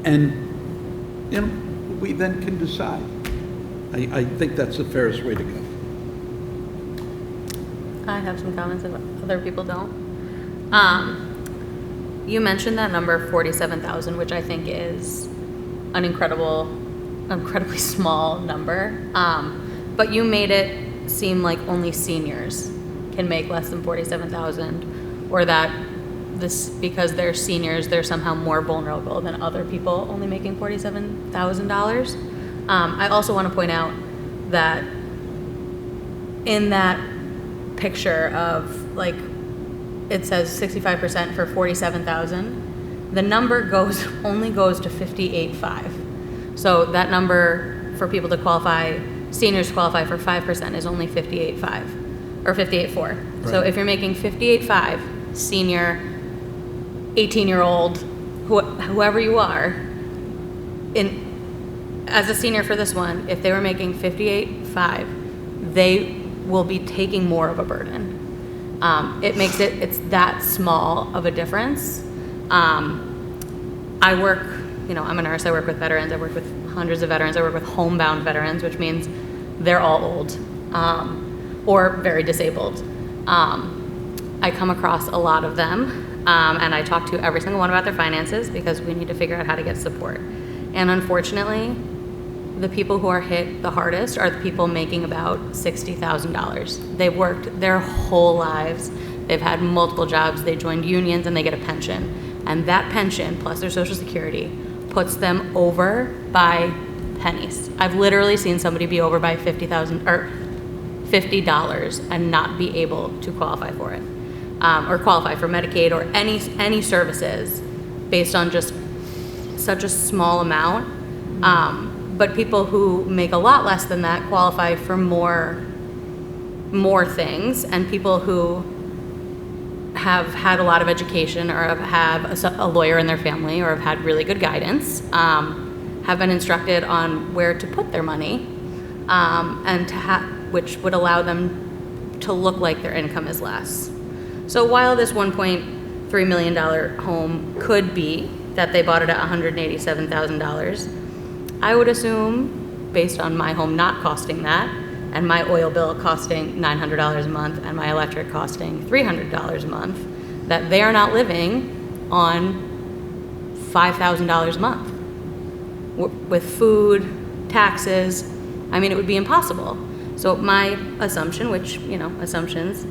And, we then can decide. I think that's the fairest way to go. I have some comments if other people don't. You mentioned that number 47,000, which I think is an incredibly small number. But you made it seem like only seniors can make less than 47,000, or that because they're seniors, they're somehow more vulnerable than other people only making $47,000. I also want to point out that in that picture of, it says 65% for 47,000, the number only goes to 58.5. So that number for people to qualify, seniors qualify for 5%, is only 58.5 or 58.4. So if you're making 58.5, senior, 18-year-old, whoever you are, as a senior for this one, if they were making 58.5, they will be taking more of a burden. It's that small of a difference. I work, I'm a nurse, I work with veterans, I work with hundreds of veterans, I work with homebound veterans, which means they're all old or very disabled. I come across a lot of them, and I talk to every single one about their finances because we need to figure out how to get support. And unfortunately, the people who are hit the hardest are the people making about $60,000. They've worked their whole lives. They've had multiple jobs. They joined unions and they get a pension. And that pension, plus their Social Security, puts them over by pennies. I've literally seen somebody be over by $50,000 or $50 and not be able to qualify for it, or qualify for Medicaid or any services based on just such a small amount. But people who make a lot less than that qualify for more things, and people who have had a lot of education or have a lawyer in their family or have had really good guidance have been instructed on where to put their money, and which would allow them to look like their income is less. So while this $1.3 million home could be that they bought it at $187,000, I would assume, based on my home not costing that, and my oil bill costing $900 a month, and my electric costing $300 a month, that they are not living on $5,000 a month with food, taxes. I mean, it would be impossible. So my assumption, which, assumptions,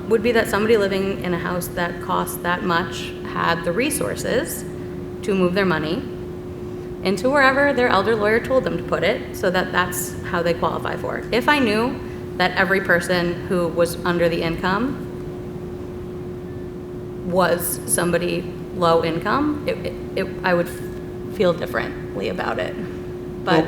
would be that somebody living in a house that costs that much had the resources to move their money into wherever their elder lawyer told them to put it, so that that's how they qualify for it. If I knew that every person who was under the income was somebody low income, I would feel differently about it. But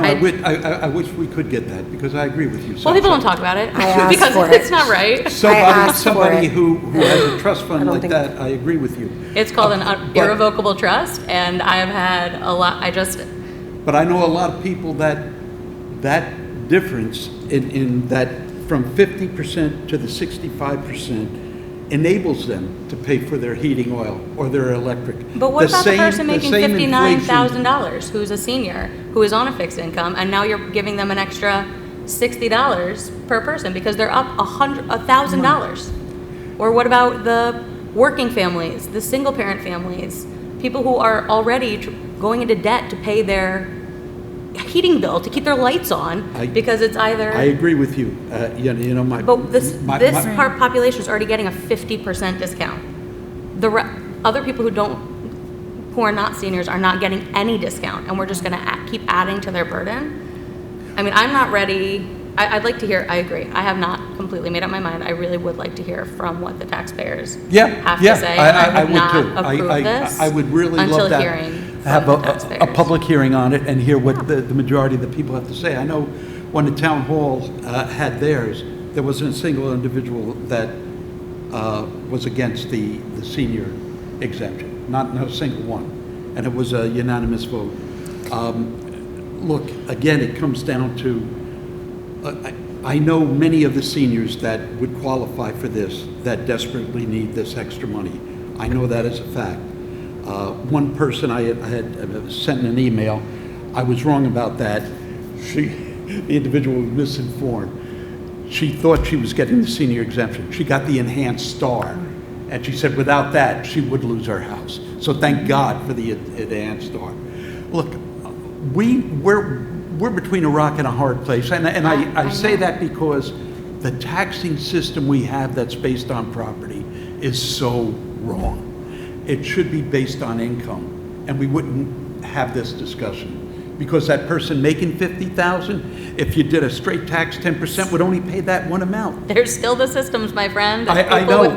I wish we could get that, because I agree with you. well, people don't talk about it I asked because for it's it. not right. Somebody who has a trust fund don't like think- that, I agree with you. It's called an But- irrevocable trust, and I have had a lot. But I know a lot of people that difference in that from 50% to the 65% enables them to pay for their heating oil or their electric. But what about the person the making same $59,000 who's a senior, who is on a fixed income, and now you're giving them an extra $60 per person because they're up $1,000? Or what about the working families, the single parent families, people who are already going into debt to pay their heating bill, to keep their lights on, because it's either. I agree with you. But this population is already getting a 50% discount. Other people who are not seniors are not getting any discount, and we're just going to keep adding to their burden. I mean, I'm not ready. I'd like to hear. I agree. I have not completely made up my mind. I really would like to hear from what the taxpayers have to say. I would would not too. approve this I would really until love that. hearing Have from the a taxpayers. public hearing on it and hear what the majority of the people have to say. I know when the town hall had theirs, there wasn't a single individual that was against the senior exemption, not a single one, and it was a unanimous vote. Look, again, it comes down to, I know many of the seniors that would qualify for this, that desperately need this extra money. I know that as a fact. One person I had sent an email, I was wrong about that. The individual was misinformed. She thought she was getting the senior exemption. She got the enhanced star. And she said without that, she would lose her house. So thank God for the enhanced star. Look, we're between a rock and a hard place. And I say that because the taxing system we have that's based on property is so wrong. It should be based on income, and we wouldn't have this discussion. Because that person making $50,000, if you did a straight tax 10%, would only pay that one amount. There's still the systems, my friend. I know,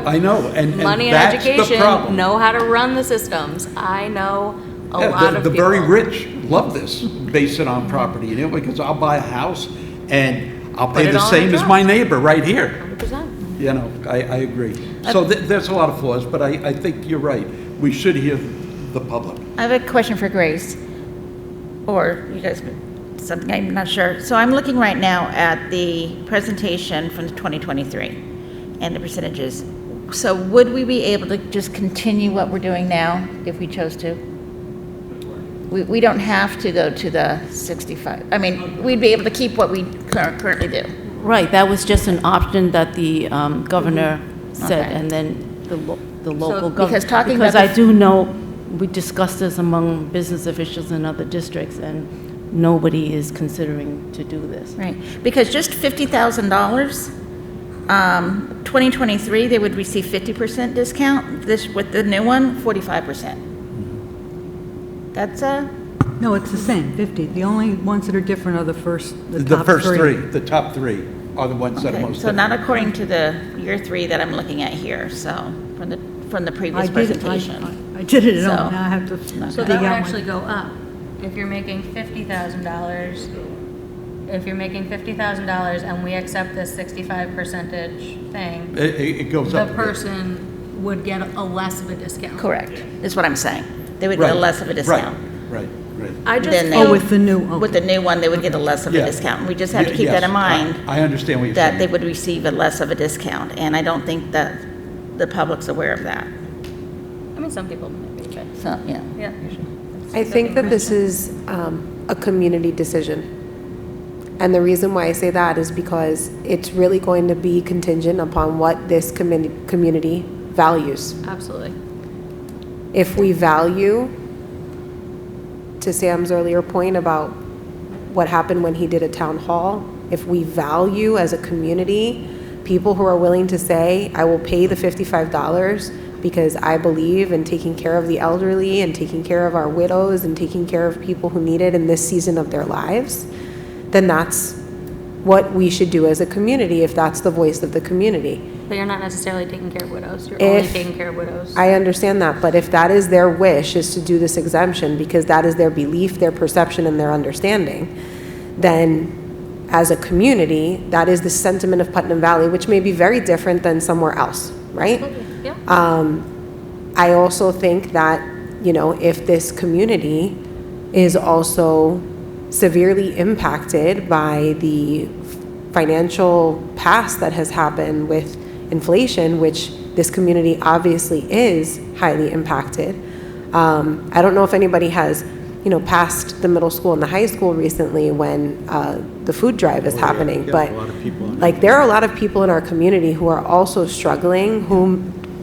and Money and that's the education problem. know how to run the systems. I know a lot of the people. very rich love this, base it on property, because I'll buy a house and I'll pay it the on same a as trust. my neighbor right here. 100%. I agree. So there's a lot of flaws, but I think you're right. We should hear the public. I have a question for Grace, or you guys, something, I'm not sure. So I'm looking right now at the presentation from 2023 and the percentages. So would we be able to just continue what we're doing now if we chose to? We don't have to go to the 65. I mean, we'd be able to keep what we currently do. Right, that was just an option that the governor said, Okay. and then the local government. because talking Because about I do know, we discussed this among business officials in other districts, and nobody is considering to do this. Right, because just $50,000, 2023, they would receive 50% discount. This, with the new one, 45%. That's No, it's the same, 50. The only ones that are different are the The top first three. the top three are the ones that are okay. most So not different. according to the year 3 that I'm looking at here, so, from the previous I did it, presentation. I did it at So- home, now I have to So dig that would out actually my... go up. If you're making $50,000, and we accept this 65% thing, It goes the up. a bit. person would get a less of a discount. Correct, is what I'm saying. They would get a Right, less of a discount. Right. I just Then they- feel Oh, with the new, With the okay. new one, they would get a less of a Yeah. discount. We just have to keep Yes, that in mind, I understand what you're that they saying. would receive a less of a discount, and I don't think that the public's aware of that. I mean, some people might be, but So, yeah. yeah. I think that this is a community decision. And the reason why I say that is because it's really going to be contingent upon what this community values. Absolutely. If we value, to Sam's earlier point about what happened when he did a town hall, if we value as a community people who are willing to say, I will pay the $55 because I believe in taking care of the elderly and taking care of our widows and taking care of people who need it in this season of their lives, then that's what we should do as a community if that's the voice of the community. But you're not necessarily taking care of widows. You're only taking care of widows. I understand that, but if that is their wish, is to do this exemption because that is their belief, their perception, and their understanding, then as a community, that is the sentiment of Putnam Valley, which may be very different than somewhere else, right? Absolutely. Yeah. I also think that, if this community is also severely impacted by the financial past that has happened with inflation, which this community obviously is highly impacted. I don't know if anybody has, passed the middle school and the high school recently when the food drive is happening, Yeah, but a lot of people on like there are a lot of people in our community who are also struggling, who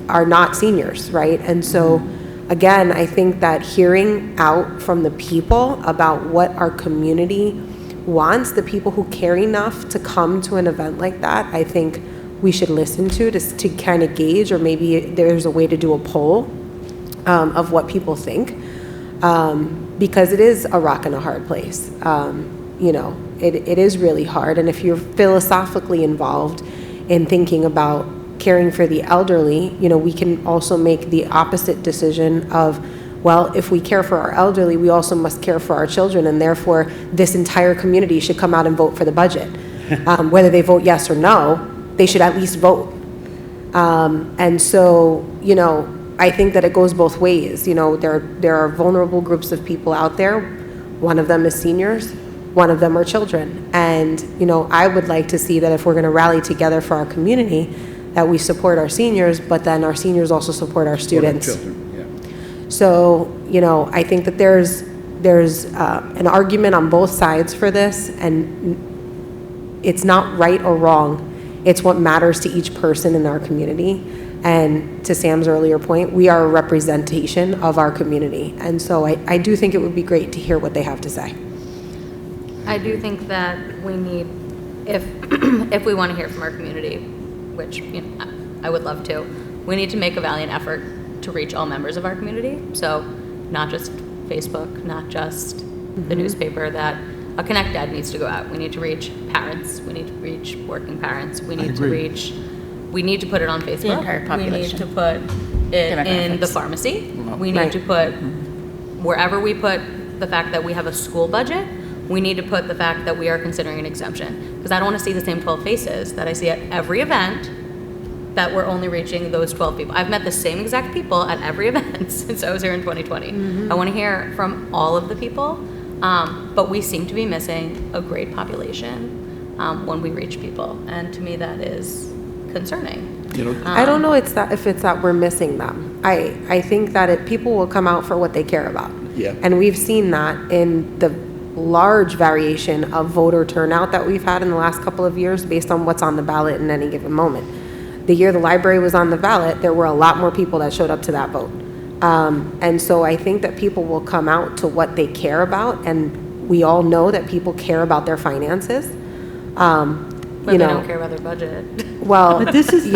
are not seniors, right? And so again, I think that hearing out from the people about what our community wants, the people who care enough to come to an event like that, I think we should listen to kind of gauge, or maybe there's a way to do a poll of what people think, because it is a rock and a hard place. It is really hard, and if you're philosophically involved in thinking about caring for the elderly, we can also make the opposite decision of, well, if we care for our elderly, we also must care for our children, and therefore this entire community should come out and vote for the budget. Whether they vote yes or no, they should at least vote. And so, I think that it goes both ways. There are vulnerable groups of people out there. One of them is seniors. One of them are children. And, I would like to see that if we're going to rally together for our community, that we support our seniors, but then our seniors also support our students. children, yeah. So, I think that there's an argument on both sides for this, and it's not right or wrong. It's what matters to each person in our community. And to Sam's earlier point, we are a representation of our community. And so I do think it would be great to hear what they have to say. I do think that we need, if we want to hear from our community, which I would love to, we need to make a valiant effort to reach all members of our community. So not just Facebook, not just the newspaper, that a Connect ad needs to go out. We need to reach parents. We need to reach working parents. We need to reach, we need to put it on Facebook. The entire population. We need to put it in the Demographics. pharmacy. We Right. need to put, wherever we put the fact that we have a school budget, we need to put the fact that we are considering an exemption. Because I don't want to see the same 12 faces that I see at every event, that we're only reaching those 12 people. I've met the same exact people at every event since I was here in 2020. I want to hear from all of the people, but we seem to be missing a great population when we reach people. And to me, that is concerning. I don't know if it's that we're missing them. I think that people will come out for what they care about. Yeah. And we've seen that in the large variation of voter turnout that we've had in the last couple of years based on what's on the ballot in any given moment. The year the library was on the ballot, there were a lot more people that showed up to that vote. And so I think that people will come out to what they care about, and we all know that people care about their finances. But they don't care about their budget. Well, But this is-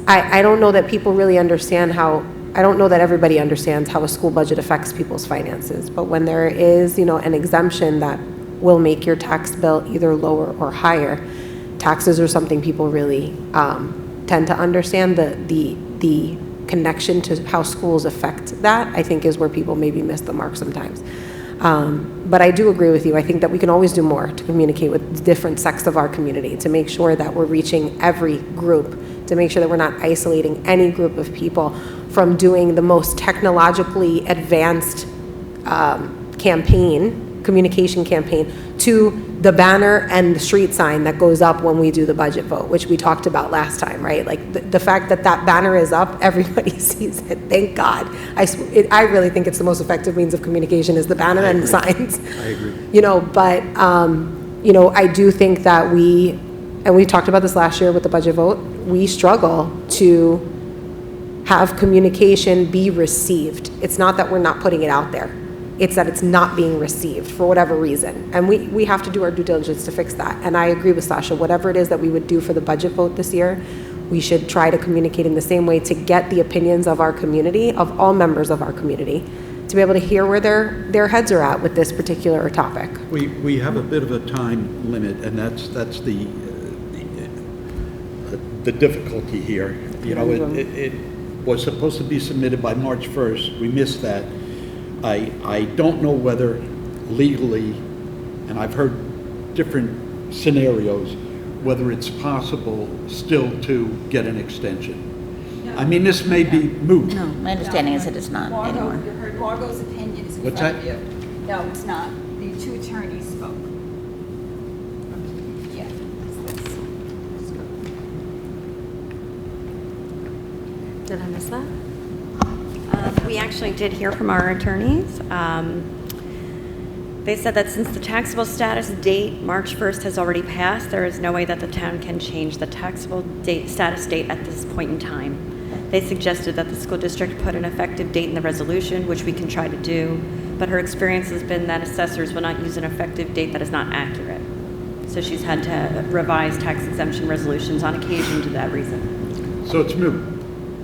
I don't know that people really understand I don't know that everybody understands how a school budget affects people's finances. But when there is, an exemption that will make your tax bill either lower or higher, taxes are something people really tend to understand. The connection to how schools affect that, I think, is where people maybe miss the mark sometimes. But I do agree with you. I think that we can always do more to communicate with different sects of our community, to make sure that we're reaching every group, to make sure that we're not isolating any group of people from doing the most technologically advanced communication campaign, to the banner and the street sign that goes up when we do the budget vote, which we talked about last time, right? Like the fact that banner is up, everybody sees it, thank God. I really think it's the most effective means of communication is the banner and the signs. I agree. But, I do think that we talked about this last year with the budget vote, we struggle to have communication be received. It's not that we're not putting it out there. It's that it's not being received for whatever reason. And we have to do our due diligence to fix that. And I agree with Sasha, whatever it is that we would do for the budget vote this year, we should try to communicate in the same way to get the opinions of our community, of all members of our community, to be able to hear where their heads are at with this particular topic. We have a bit of a time limit, and that's the difficulty here. You know, it was supposed to be submitted by March 1st. We missed that. I don't know whether legally, and I've heard different scenarios, whether it's possible still to get an extension. I mean, this may be moot. My understanding is that it's not anymore. You heard Margot's opinions in What's front that? of you. No, it's not. The two attorneys spoke. Yeah. Did I miss that? We actually did hear from our attorneys. They said that since the taxable status date, March 1st, has already passed, there is no way that the town can change the taxable status date at this point in time. They suggested that the school district put an effective date in the resolution, which we can try to do, but her experience has been that assessors will not use an effective date that is not accurate. So she's had to revise tax exemption resolutions on occasion to that reason. So it's moot.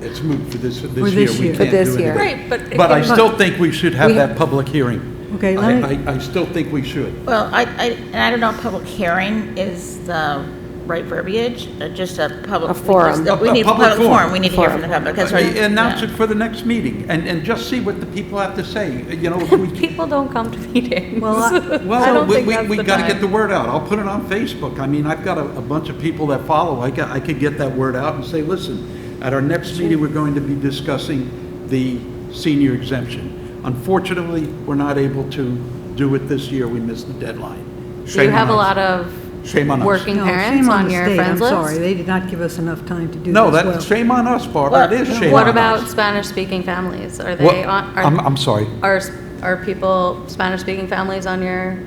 It's moot for this year. this We year. can't For this do year. anything. Right, but. But I still think we should have We- that public hearing. Okay, let me, I still think we should. Well, and I don't know if public hearing is the right verbiage, just a public. A forum. We need A public forum. We need to hear from the public. That's right. Announce Yeah. it for the next meeting, and just see what the people have to say. You know, if we, People don't come to meetings. well, I well, think that's we the got to time. get the word out. I'll put it on Facebook. I mean, I've got a bunch of people that follow. I could get that word out and say, listen, at our next meeting, we're going to be discussing the senior exemption. Unfortunately, we're not able to do it this year. We missed the deadline. Do you have a lot of Shame on us. working no, parents shame on the your state. friends list? I'm sorry, they did not give us enough time to do No, this well. that's shame on us, Barbara. It is shame on us. What about Spanish-speaking families? Are What- they on, I'm sorry. are people, Spanish-speaking families on your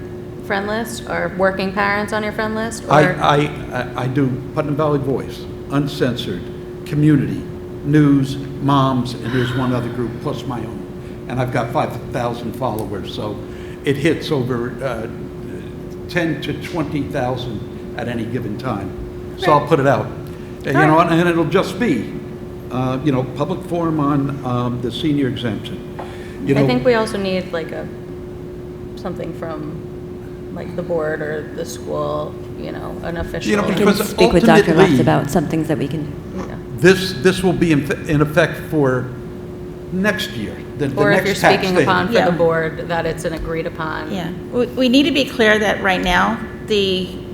friend list? Or working parents on your friend list? Or I do Putnam Valley Voice, Uncensored, Community, News, Moms, and there's one other group, plus my own. And I've got 5,000 followers, so it hits over 10 to 20,000 at any given time. So I'll put it out. And, you know, and it'll just be, you know, public forum on the senior exemption. You know, I think we also need like something from like the board or the school, you know, an official. You know, We because can speak with Dr. Lutz ultimately- about some things that we can. Yeah. this will be in effect for next year, the Or if next you're tax speaking day. upon for Yeah. the board, that it's an agreed upon. Yeah, we need to be clear that right now,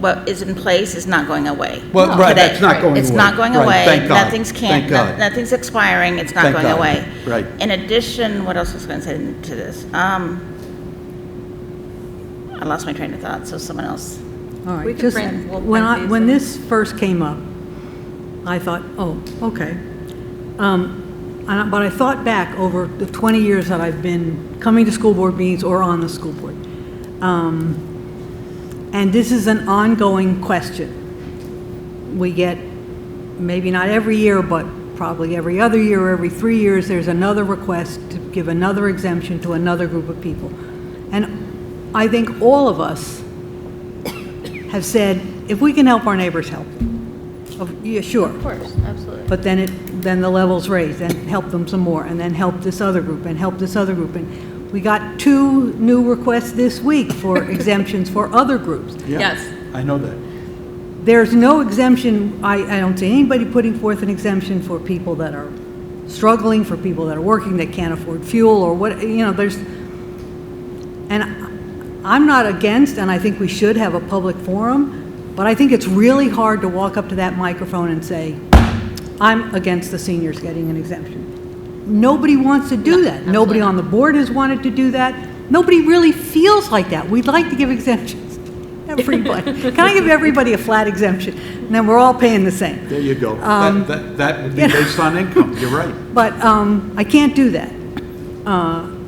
what is in place is not going away. Well, right, Today. that's not going away. It's not going Right, away. thank God. Nothing's Thank God. nothing's expiring, it's not Thank going God. away. Right. In addition, what else was I going to say to this? I lost my train of thought, so someone else. All right, We can just, we'll when print these when and- this first came up, I thought, oh, okay. But I thought back over the 20 years that I've been coming to school board meetings or on the school board. And this is an ongoing question. We get, maybe not every year, but probably every other year or every 3 years, there's another request to give another exemption to another group of people. And I think all of us have said, if we can help our neighbors, help them. Yeah, sure. Of course, absolutely. But then the level's raised, and help them some more, and then help this other group, and help this other group. And we got 2 new requests this week for exemptions for other groups. Yeah, Yes. I know that. There's no exemption, I don't see anybody putting forth an exemption for people that are struggling, for people that are working, that can't afford fuel, or what, you know, and I'm not against, and I think we should have a public forum, but I think it's really hard to walk up to that microphone and say, I'm against the seniors getting an exemption. Nobody wants to do that. Nobody on the board has wanted to do that. Nobody really feels like that. We'd like to give exemptions to everybody. Can I give everybody a flat exemption? And then we're all paying the same. There you go. That would be based on income. You're right. But I can't do that.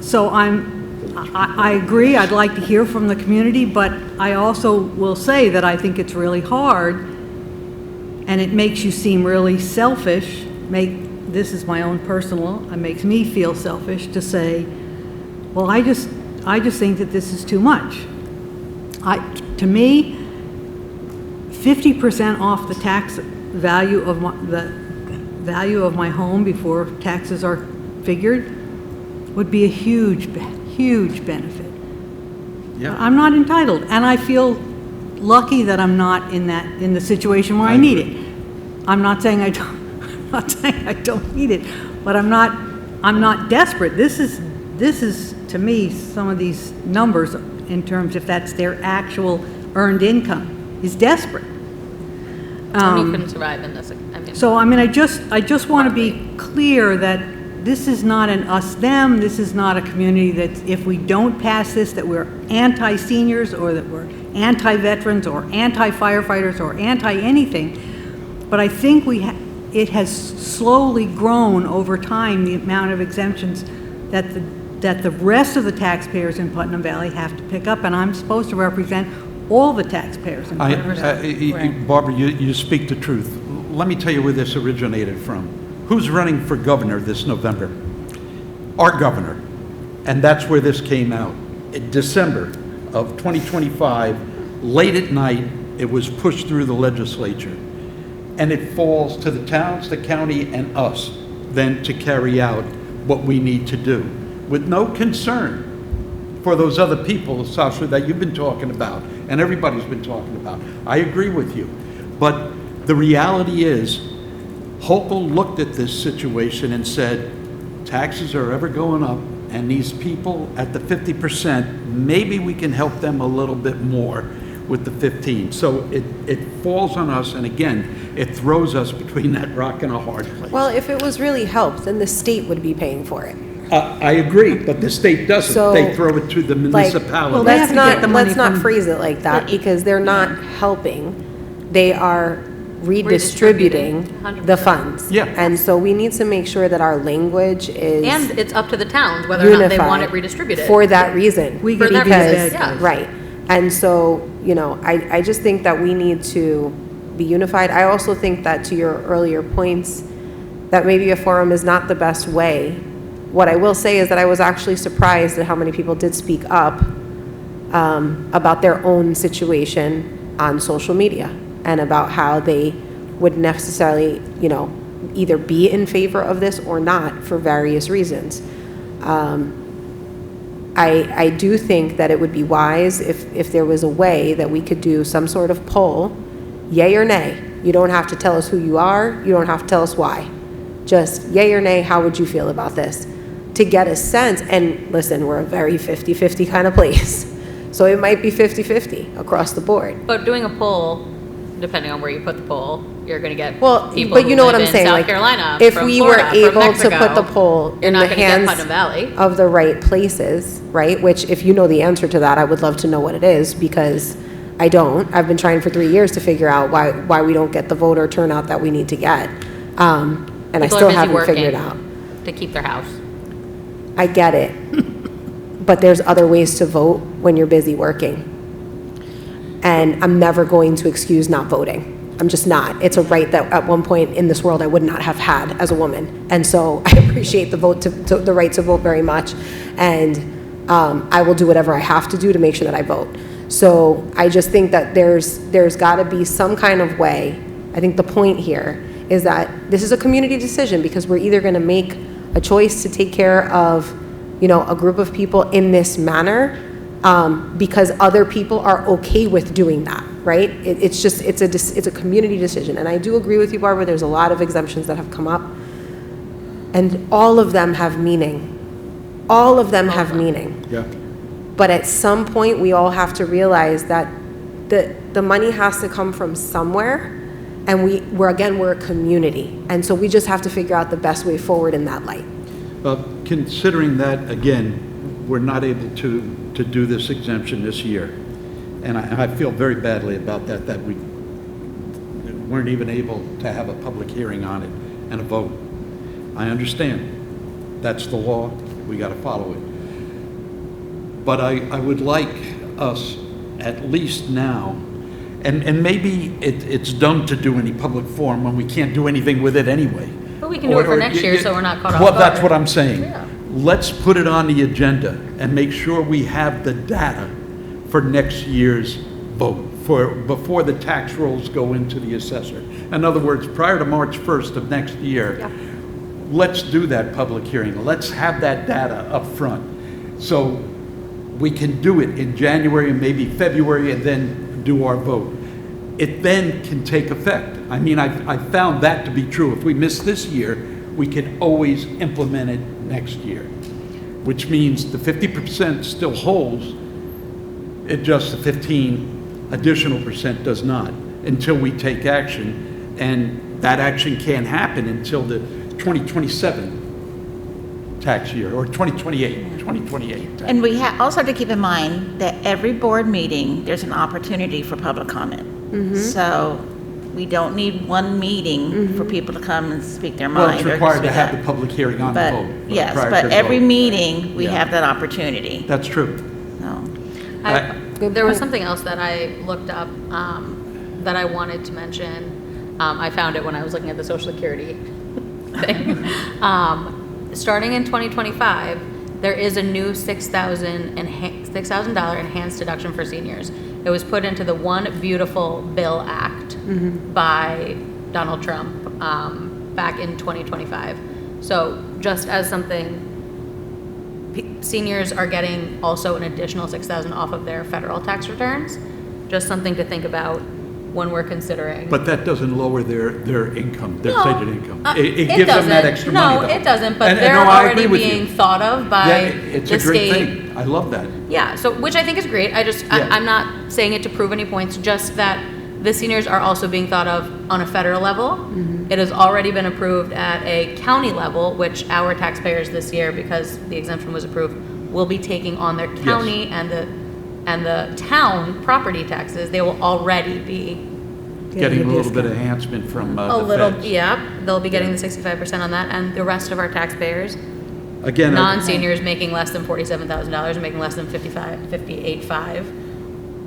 So I agree, I'd like to hear from the community, but I also will say that I think it's really hard, and it makes you seem really selfish, this is my own personal, it makes me feel selfish to say, well, I just think that this is too much. To me, 50% off the tax value of my home before taxes are figured would be a huge benefit. Yeah. I'm not entitled, and I feel lucky that I'm not in the situation where I need it. I'm not saying I don't need it, but I'm not desperate. This is to me, some of these numbers in terms, if that's their actual earned income, is desperate. Tony couldn't survive in this. So, I just want to be clear that this is not an us-them, this is not a community that if we don't pass this, that we're anti-seniors, or that we're anti-veterans, or anti-firefighters, or anti-anything. But I think it has slowly grown over time, the amount of exemptions that the rest of the taxpayers in Putnam Valley have to pick up, and I'm supposed to represent all the taxpayers in Putnam Valley. Barbara, you speak the truth. Let me tell you where this originated from. Who's running for governor this November? Our governor. And that's where this came out. In December of 2025, late at night, it was pushed through the legislature. And it falls to the towns, the county, and us then to carry out what we need to do, with no concern for those other people, Sasha, that you've been talking about, and everybody's been talking about. I agree with you. But the reality is, Hochul looked at this situation and said, taxes are ever going up, and these people at the 50%, maybe we can help them a little bit more with the 15. So it falls on us, and again, it throws us between that rock and a hard place. Well, if it was really helped, then the state would be paying for it. I agree, but the state doesn't. So, they throw it to the municipality. Well, they have let's to get the money not from- phrase it like that, because they're not helping. They are redistributing the 100%. funds. Yeah. And so we need to make sure that our language is And it's up to the towns whether or not they want it unified redistributed. for that reason. We For could that even reason, beg. yeah. Right. And so, I just think that we need to be unified. I also think that, to your earlier points, that maybe a forum is not the best way. What I will say is that I was actually surprised at how many people did speak up about their own situation on social media, and about how they would necessarily, either be in favor of this or not for various reasons. I do think that it would be wise if there was a way that we could do some sort of poll, yay or nay. You don't have to tell us who you are. You don't have to tell us why. Just yay or nay, how would you feel about this? To get a sense, and listen, we're a very 50-50 kind of place. So it might be 50-50 across the board. But doing a poll, depending on where you put the poll, you're going to get Well, people but who you know what live I'm in saying, South like, Carolina, if from we Florida, were from able to Mexico, put the poll you're in not the gonna get hands Putnam Valley. of the right places, right? Which, if you know the answer to that, I would love to know what it is, because I don't. I've been trying for 3 years to figure out why we don't get the voter turnout that we need to get. And I People still are busy haven't figured it working out. to keep their house. I get it. But there's other ways to vote when you're busy working. And I'm never going to excuse not voting. I'm just not. It's a right that at one point in this world I would not have had as a woman. And so I appreciate the the right to vote very much. And I will do whatever I have to do to make sure that I vote. So I just think that there's got to be some kind of way. I think the point here is that this is a community decision, because we're either going to make a choice to take care of, a group of people in this manner, because other people are okay with doing that, right? It's a community decision. And I do agree with you, Barbara, there's a lot of exemptions that have come up, and all of them have meaning. All of them have meaning. Yeah. But at some point, we all have to realize that the money has to come from somewhere, and we're a community. And so we just have to figure out the best way forward in that light. Considering that, again, we're not able to do this exemption this year, and I feel very badly about that we weren't even able to have a public hearing on it and a vote. I understand. That's the law. We got to follow it. But I would like us, at least now, and maybe it's dumb to do any public forum when we can't do anything with it anyway. But we can do it for next year, so we're not caught off Well, that's guard. what I'm saying. Yeah. Let's put it on the agenda and make sure we have the data for next year's vote, before the tax rolls go into the assessor. In other words, prior to March 1st of next year, Yeah. let's do that public hearing. Let's have that data up front. So we can do it in January and maybe February and then do our vote. It then can take effect. I mean, I found that to be true. If we miss this year, we can always implement it next year, which means the 50% still holds, it just the 15 additional percent does not until we take action. And that action can't happen until the 2027 tax year, or 2028. And we also have to keep in mind that every board meeting, there's an opportunity for public comment. So we don't need one meeting for people to come and speak their Well, mind. it's or required to speak have out. the public hearing on the But, vote. yes, prior to but the every vote. meeting, we Yeah. have that opportunity. That's true. So, There was something else that I looked up that I wanted to mention. I found it when I was looking at the Social Security thing. Starting in 2025, there is a new $6,000 enhanced deduction for seniors. It was put into the One Beautiful Bill Act by Donald Trump back in 2025. So just as something, seniors are getting also an additional $6,000 off of their federal tax returns. Just something to think about when we're considering. But that doesn't lower their income, their No, stated income. It it gives them that doesn't. extra money, No, though. it doesn't, but And they're no, I already agree with you. being thought of by Yeah, it's the a great state. thing. I love that. Yeah, so, which I think is great. Yeah. I'm not saying it to prove any points, just that the seniors are also being thought of on a federal level. It has already been approved at a county level, which our taxpayers this year, because the exemption was approved, will be taking on their county and the town property taxes. They will already be Getting a little bit of enhancement from a the little, feds. yeah, they'll be getting the 65% on that, and the rest of our taxpayers, Again, non-seniors making less than $47,000, making less than 58.5,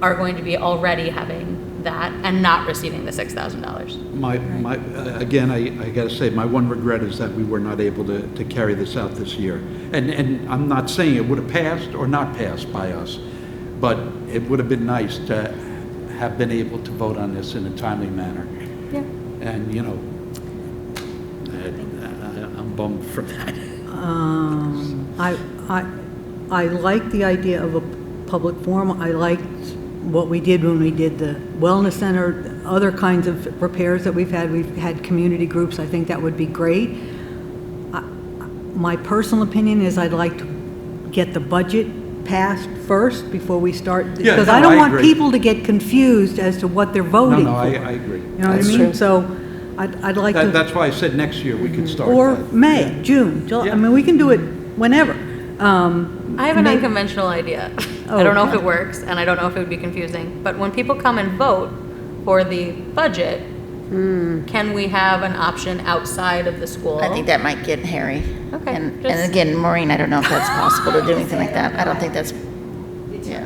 are going to be already having that and not receiving the $6,000. Again, I gotta say, my one regret is that we were not able to carry this out this year. And I'm not saying it would have passed or not passed by us, but it would have been nice to have been able to vote on this in a timely manner. Yeah. And, you know, I'm bummed for that. I like the idea of a public forum. I liked what we did when we did the wellness center, other kinds of repairs that we've had. We've had community groups. I think that would be great. My personal opinion is I'd like to get the budget passed first before we start. Yeah, Because no, I don't I want agree. people to get confused as to what they're No, voting no, for. I agree. You know what I That's mean? true. So I'd like to. That's why I said next year we could start Or that. May, Yeah. June, July, Yeah. I mean, we can do it whenever. I have an unconventional idea. Oh, I don't know if okay. it works, and I don't know if it would be confusing, but when people come and vote for the budget, can we have an option outside of the school? I think that might get hairy. Okay, And just- again, Maureen, I don't know if that's possible to do anything like that. I don't think that's, yeah.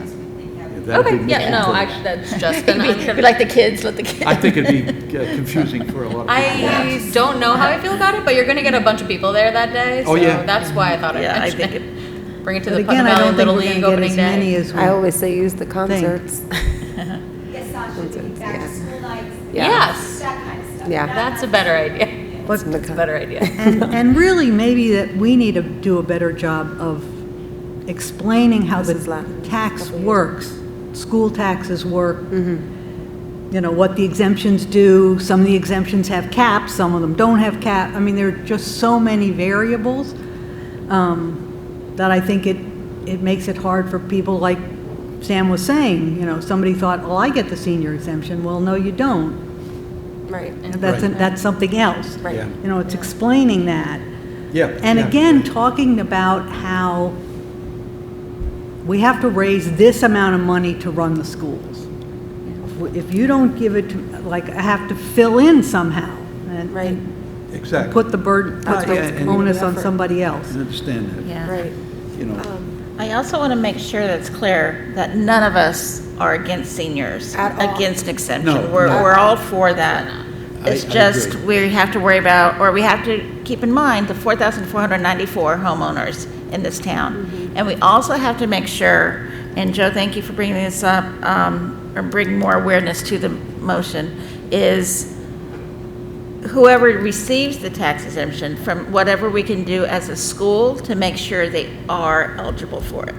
That'd Okay, be yeah, no, controversial. that's just an Be like the kids, let the kids. I think it'd be confusing for a lot of people. I don't know how I feel about it, but you're gonna get a bunch of people there that day, so Oh, yeah. that's why I thought I'd Yeah, I mention think it. Bring it to But the again, Putnam I Valley don't think Little we're League gonna get opening as many day. as we. I always say use the concerts. Yes, Sasha, back to school nights, Yes, that kind of stuff. Yeah. that's a better idea. But- That's a better idea. And really, maybe that we need to do a better job of explaining how This is the last tax couple years. works, school taxes work, you know, what the exemptions do. Some of the exemptions have caps, some of them don't have cap. I mean, there are just so many variables that I think it makes it hard for people, like Sam was saying, you know, somebody thought, well, I get the senior exemption. Well, no, you don't. Right. Right. That's something else. Right. Yeah. You know, it's explaining that. Yeah. And yeah. again, talking about how we have to raise this amount of money to run the schools. If you don't give it to, like, I have to fill in somehow and Right. Exactly. put the burden, put yeah, the and- onus on effort. somebody else. I understand that. Yeah. Right. You know, I also want to make sure that's clear that none of us are against seniors, At all. against exemption. No, We're no. all for that. It's I just, agree. we have to worry about, or we have to keep in mind the 4,494 homeowners in this town. And we also have to make sure, and Joe, thank you for bringing this up, or bringing more awareness to the motion, is whoever receives the tax exemption, from whatever we can do as a school to make sure they are eligible for it.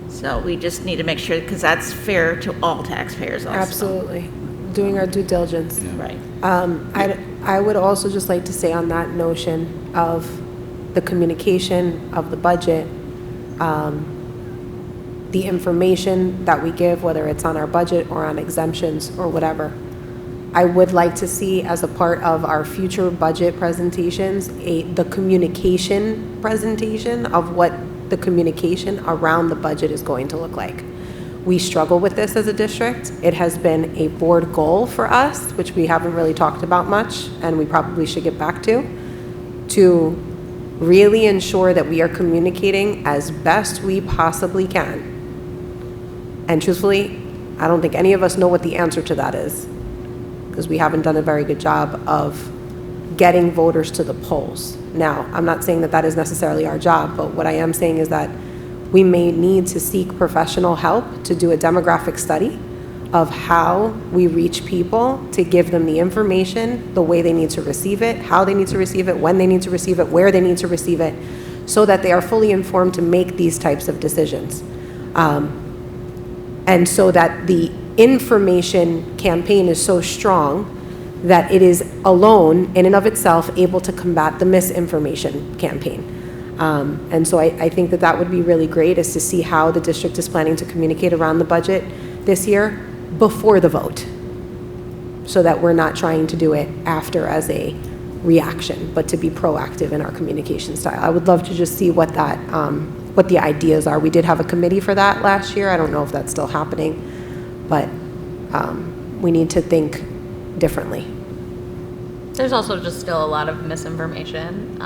So we just need to make sure, because that's fair to all taxpayers also. Absolutely. Doing our due diligence. Right. I would also just like to say on that notion of the communication of the budget, the information that we give, whether it's on our budget or on exemptions or whatever, I would like to see as a part of our future budget presentations, the communication presentation of what the communication around the budget is going to look like. We struggle with this as a district. It has been a board goal for us, which we haven't really talked about much, and we probably should get back to really ensure that we are communicating as best we possibly can. And truthfully, I don't think any of us know what the answer to that is, because we haven't done a very good job of getting voters to the polls. Now, I'm not saying that that is necessarily our job, but what I am saying is that we may need to seek professional help to do a demographic study of how we reach people to give them the information, the way they need to receive it, how they need to receive it, when they need to receive it, where they need to receive it, so that they are fully informed to make these types of decisions. And so that the information campaign is so strong that it is alone, in and of itself, able to combat the misinformation campaign. And so I think that that would be really great, is to see how the district is planning to communicate around the budget this year before the vote, so that we're not trying to do it after as a reaction, but to be proactive in our communication style. I would love to just see what that, what the ideas are. We did have a committee for that last year. I don't know if that's still happening, but we need to think differently. There's also just still a lot of misinformation.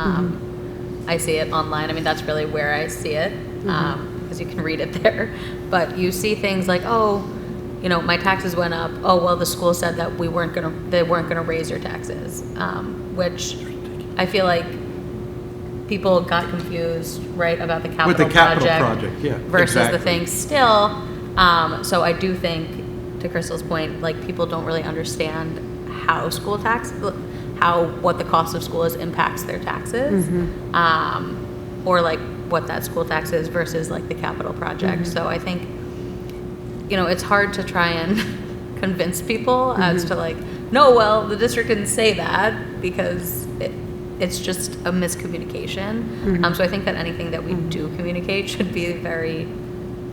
I see it online. I mean, that's really where I see it, because you can read it there. But you see things like, oh, you know, my taxes went up. Oh, well, the school said that they weren't gonna raise your taxes, which I feel like people got confused, right, about the capital With the capital project project, yeah, versus the exactly. thing still. So I do think, to Crystal's point, like, people don't really understand how what the cost of school is impacts their taxes, or like what that school tax is versus like the capital project. So I think, you know, it's hard to try and convince people as to like, no, well, the district didn't say that, because it's just a miscommunication. So I think that anything that we do communicate should be very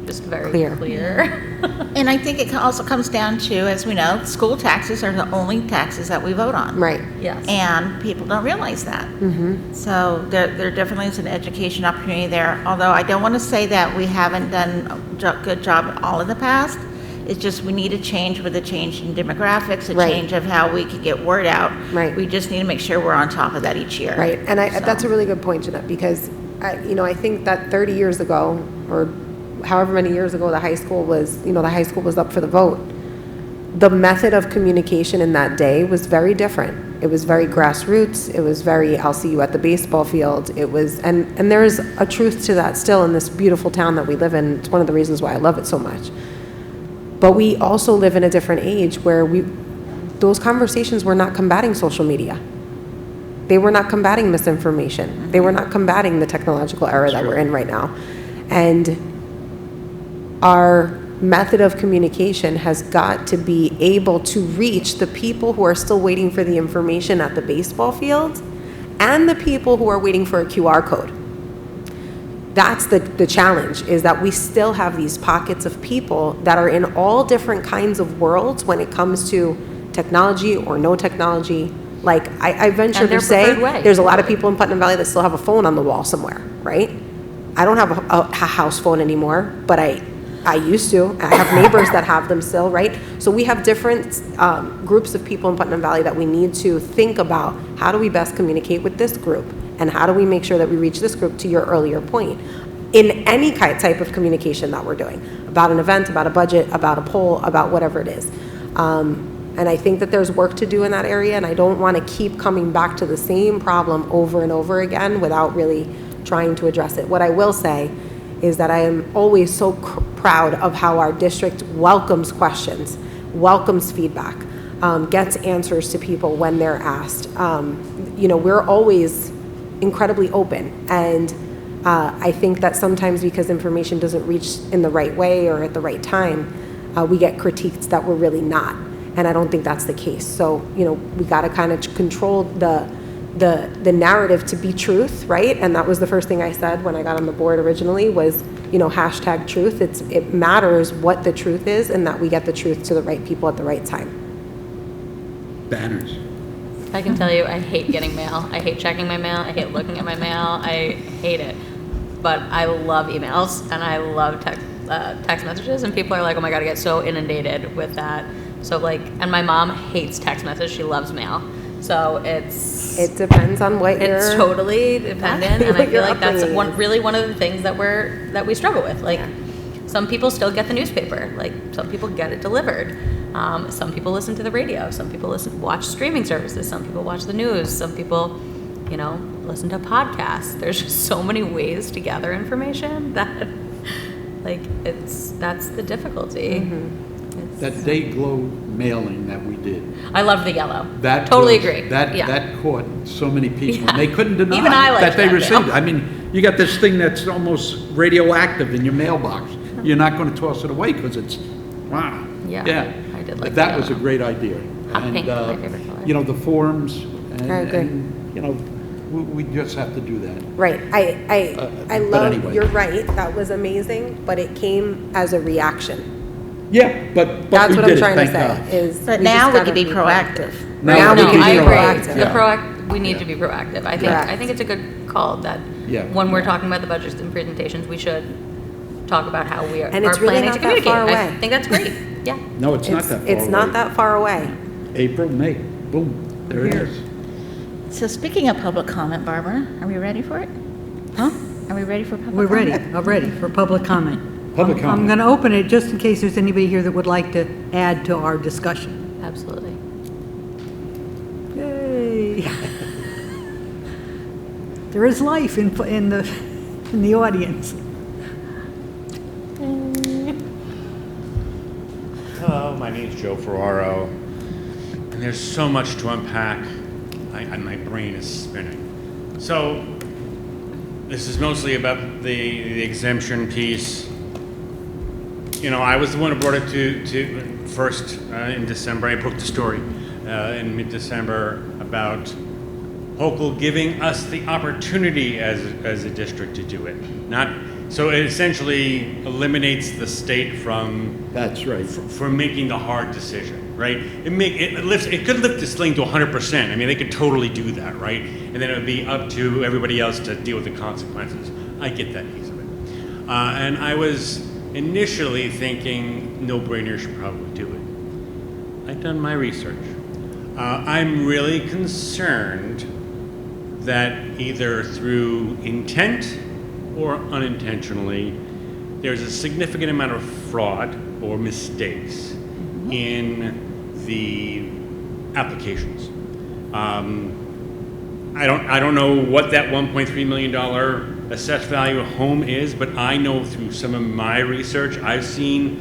clear. And I think it also comes down to, as we know, school taxes are the only taxes that we vote on. Right. Yes. And people don't realize that. So there definitely is an education opportunity there, although I don't want to say that we haven't done a good job all in the past. It's just we need a change with a change in demographics, a Right. change of how we could get word out. Right. We just need to make sure we're on top of that each year. Right, and So- that's a really good point, Jeanette, because I think that 30 years ago, or however many years ago, the high school was up for the vote. The method of communication in that day was very different. It was very grassroots. It was very, I'll see you at the baseball field. It was, and there's a truth to that still in this beautiful town that we live in. It's one of the reasons why I love it so much. But we also live in a different age where those conversations were not combating social media. They were not combating misinformation. They were not combating the technological era that we're in right now. And our method of communication has got to be able to reach the people who are still waiting for the information at the baseball field and the people who are waiting for a QR code. That's the challenge, is that we still have these pockets of people that are in all different kinds of worlds when it comes to technology or no technology. Like, I venture And their to say, preferred way. there's a lot of people in Putnam Valley that still have a phone on the wall somewhere, right? I don't have a house phone anymore, but I used to. I have neighbors that have them still, right? So we have different groups of people in Putnam Valley that we need to think about, how do we best communicate with this group? And how do we make sure that we reach this group, to your earlier point, in any type of communication that we're doing, about an event, about a budget, about a poll, about whatever it is. And I think that there's work to do in that area, and I don't want to keep coming back to the same problem over and over again without really trying to address it. What I will say is that I am always so proud of how our district welcomes questions, welcomes feedback, gets answers to people when they're asked. We're always incredibly open, and I think that sometimes because information doesn't reach in the right way or at the right time, we get critiques that we're really not. And I don't think that's the case. So, we got to kind of control the narrative to be truth, right? And that was the first thing I said when I got on the board originally was, hashtag truth. It matters what the truth is and that we get the truth to the right people at the right time. Banners. I can tell you, I hate getting mail. I hate checking my mail. I hate looking at my mail. I hate it. But I love emails and I love text messages. And people are like, oh my God, I get so inundated with that. So and my mom hates text message. She loves mail. So it depends on what it's totally dependent. And I feel like that's one of the things that we struggle with. Some people still get the newspaper. Some people get it delivered. Some people listen to the radio. Some people watch streaming services. Some people watch the news. Some people, listen to podcasts. There's just so many ways to gather information that, that's the difficulty. Mm-hmm. That day glow mailing that we did. I love the yellow. That totally was, agree. That caught so many people. And they couldn't deny Even I that they that received it. mail. I mean, you got this thing that's almost radioactive in your mailbox. You're not going to toss it away because it's, wow. Yeah. I did like that was a great idea. Hot pink, my favorite color. The forums. And, I agree. And, we just have to do that. Right. I but love, anyway. You're right. That was amazing, but it came as a reaction. Yeah, but That's we what did I'm trying it, to thank say. God. Is But we now just we gotta can be be proactive. Now we No, can I be agree. proactive. We need to be proactive. I Correct. think it's a good call that Yeah. when we're talking about the budgets and presentations, we should talk about how we are And it's really planning not to that communicate. far I away. think that's great. Yeah. No, it's not that far It's away. not that far away. April, May, boom, there it is. So speaking of public comment, Barbara, are we ready for it? Huh? Are we ready for public We're ready, comment? I'm ready for public comment. Public I'm comment. going to open it just in case there's anybody here that would like to add to our discussion. Absolutely. Yay. There is life in the audience. Hello, my name's Joe Ferraro, and there's so much to unpack, and my brain is spinning. So, this is mostly about the exemption piece. I was the one who brought it to first in December. I broke the story in mid-December about Hochul giving us the opportunity as a district to do it. So it essentially eliminates the state from That's right. for making the hard decision, right? It could lift this thing to 100%. I mean, they could totally do that, right? And then it would be up to everybody else to deal with the consequences. I get that piece of it. And I was initially thinking no-brainer should probably do it. I've done my research. I'm really concerned that either through intent or unintentionally, there's a significant amount of fraud or mistakes in the applications. I don't know what that $1.3 million assessed value of home is, but I know through some of my research, I've seen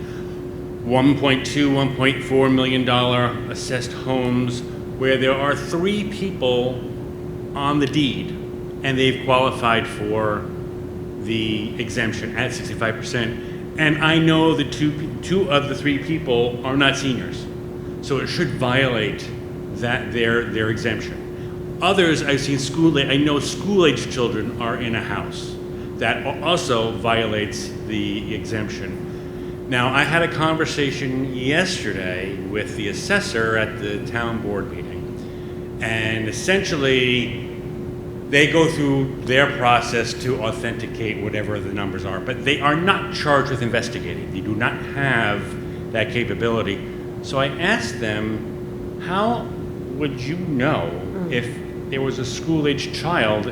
$1.2, $1.4 million assessed homes where there are 3 people on the deed and they've qualified for the exemption at 65%. And I know the two of the 3 people are not seniors. So it should violate their exemption. Others, I've seen I know school-age children are in a house. That also violates the exemption. Now, I had a conversation yesterday with the assessor at the town board meeting. And essentially, they go through their process to authenticate whatever the numbers are, but they are not charged with investigating. They do not have that capability. So I asked them, how would you know if there was a school-age child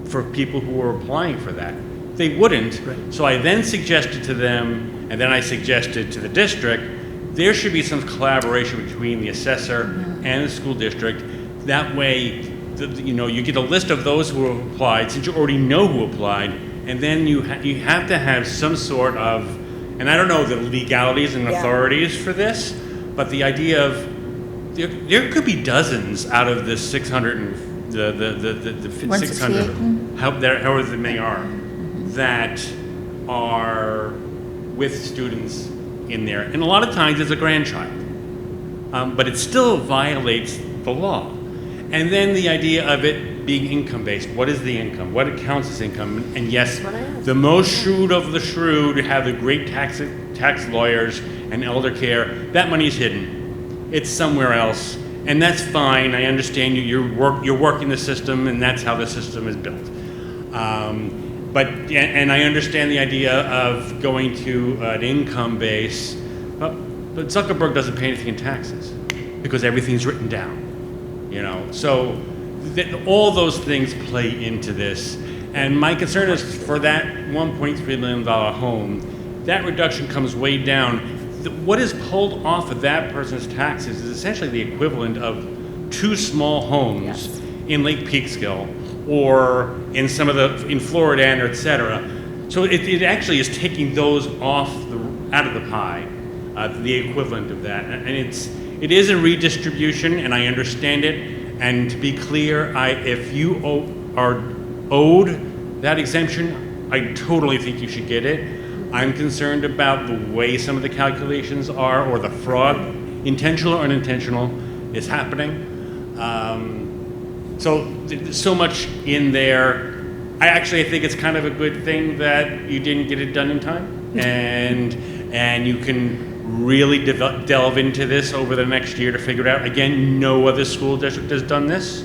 for people who were applying for that? They wouldn't. Right. So I then suggested to them, and then I suggested to the district, there should be some collaboration between the assessor and the school district. That way, you get a list of those who have applied, since you already know who applied, and then you have to have some sort of, and I don't know the legalities and authorities for this, but the idea of, there could be dozens out of the 600 and the 600, however many are, that are with students in there. And a lot of times it's a grandchild, but it still violates the law. And then the idea of it being income-based. What is the income? What counts as income? And yes, the most shrewd of the shrewd have the great tax lawyers and elder care. That money is hidden. It's somewhere else, and that's fine. I understand you're working the system, and that's how the system is built. And I understand the idea of going to an income base, but Zuckerberg doesn't pay anything in taxes because everything's written down. So all those things play into this. And my concern is for that $1.3 million home, that reduction comes way down. What is pulled off of that person's taxes is essentially the equivalent of 2 small homes in Lake Peekskill or in in Florida, et cetera. So it actually is taking those out of the pie, the equivalent of that. And it is a redistribution, and I understand it. And to be clear, if you are owed that exemption, I totally think you should get it. I'm concerned about the way some of the calculations are, or the fraud, intentional or unintentional, is happening. So there's so much in there. I think it's kind of a good thing that you didn't get it done in time, and you can really delve into this over the next year to figure it out. Again, no other school district has done this,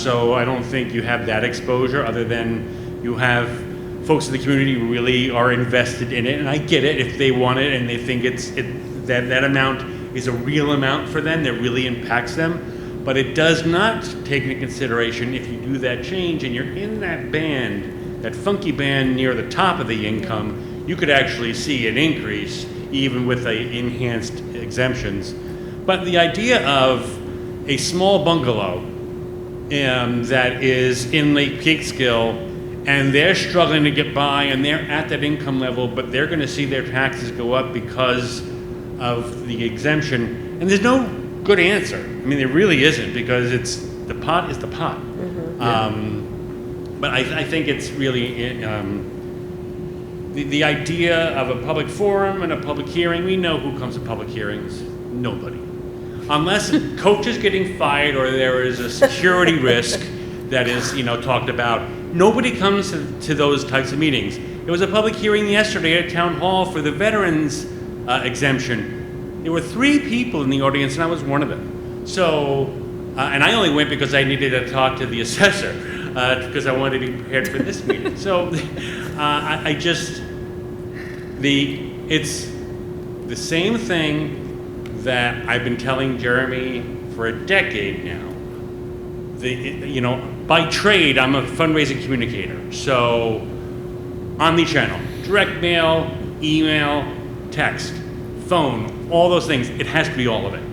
so I don't think you have that exposure, other than you have folks in the community who really are invested in it, and I get it if they want it and they think that amount is a real amount for them that really impacts them. But it does not take into consideration if you do that change and you're in that band, that funky band near the top of the income, you could actually see an increase even with the enhanced exemptions. But the idea of a small bungalow that is in Lake Peekskill, and they're struggling to get by, and they're at that income level, but they're going to see their taxes go up because of the exemption, and there's no good answer. I mean, there really isn't, because the pot is the pot. But I think it's really the idea of a public forum and a public hearing. We know who comes to public hearings. Nobody. Unless a coach is getting fired or there is a security risk that is talked about, nobody comes to those types of meetings. There was a public hearing yesterday at Town Hall for the veterans exemption. There were 3 people in the audience, and I was one of them. So, and I only went because I needed to talk to the assessor, because I wanted to be prepared for this meeting. So, it's the same thing that I've been telling Jeremy for a decade now. By trade, I'm a fundraising communicator. So, omni-channel, direct mail, email, text, phone, all those things, it has to be all of it.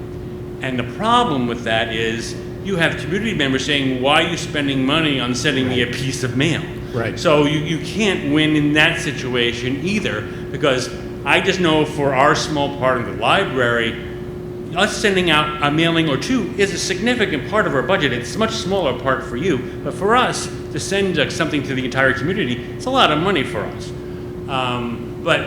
And the problem with that is you have community members saying, why are you spending money on sending me a piece of mail? Right. So you can't win in that situation either, because I just know for our small part of the library, us sending out a mailing or 2 is a significant part of our budget. It's a much smaller part for you, but for us to send something to the entire community, it's a lot of money for us. But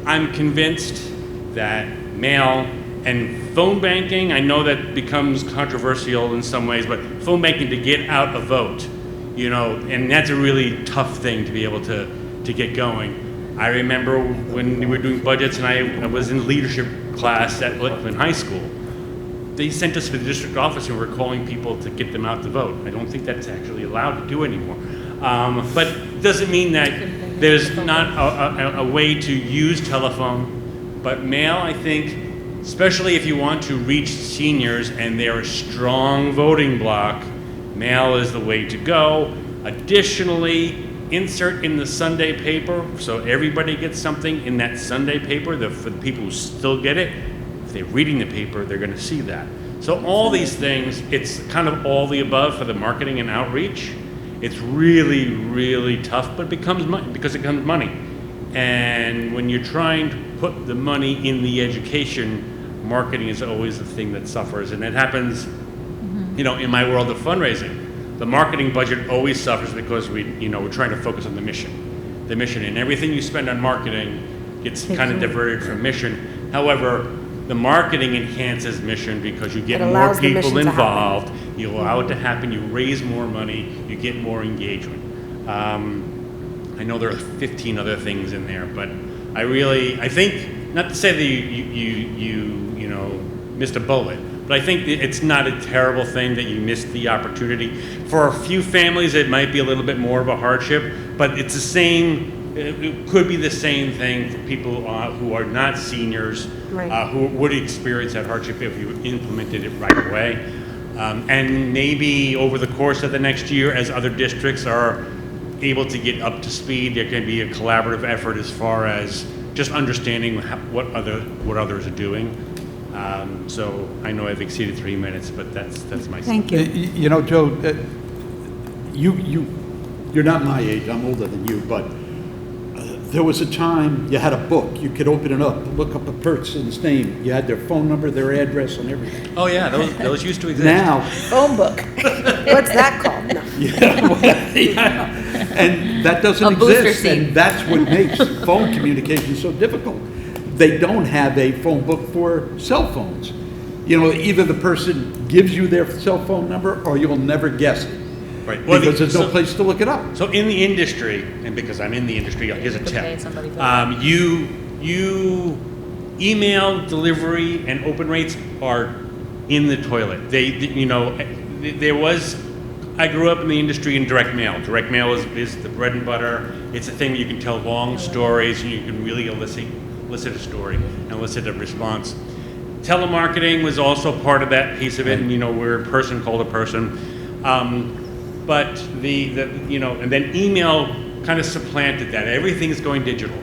I'm convinced that mail and phone banking, I know that becomes controversial in some ways, but phone banking to get out a vote, and that's a really tough thing to be able to get going. I remember when we were doing budgets and I was in leadership class at Lakeland High School, they sent us to the district office and we're calling people to get them out to vote. I don't think that's actually allowed to do anymore. But it doesn't mean that there's not a way to use telephone. But mail, I think, especially if you want to reach seniors and they're a strong voting bloc, mail is the way to go. Additionally, insert in the Sunday paper, so everybody gets something in that Sunday paper, for the people who still get it, If they're reading the paper, they're going to see that. So all these things, it's kind of all the above for the marketing and outreach. It's really, really tough, but it becomes money because it becomes money. And when you're trying to put the money in the education, marketing is always the thing that suffers. And it happens, you know, in my world of fundraising. The marketing budget always suffers because we're trying to focus on the mission. The mission, and everything you spend on marketing gets kind of diverted from mission. However, the marketing enhances mission because you get more people involved, you allow it to happen, you raise more money, you get more engagement. I know there are 15 other things in there, but I think, not to say that you missed a bullet, but I think it's not a terrible thing that you missed the opportunity. For a few families, it might be a little bit more of a hardship, but it's the same. It could be the same thing for people who are not seniors, who would experience that hardship if you implemented it right away. And maybe over the course of the next year, as other districts are able to get up to speed, there can be a collaborative effort as far as just understanding what others are doing. So I know I've exceeded 3 minutes, but that's my. Thank you. You know, Joe, you're not my age. I'm older than you, but there was a time you had a book. You could open it up, look up a person's name. You had their phone number, their address, and everything. Oh yeah, those used to exist. Now, Phone book. What's that called? No. yeah, and that doesn't A booster exist, seat. and that's what makes phone communication so difficult. They don't have a phone book for cell phones. You know, either the person gives you their cell phone number, or you'll never guess it. Right. Well, Because there's no place to look it up. So in the industry, and because I'm in the industry, here's a tip. You email delivery and open rates are in the toilet. I grew up in the industry in direct mail. Direct mail is the bread and butter. It's a thing where you can tell long stories and you can really elicit a story and elicit a response. Telemarketing was also part of that piece of it, and where a person called a person. But and then email kind of supplanted that. Everything's going digital.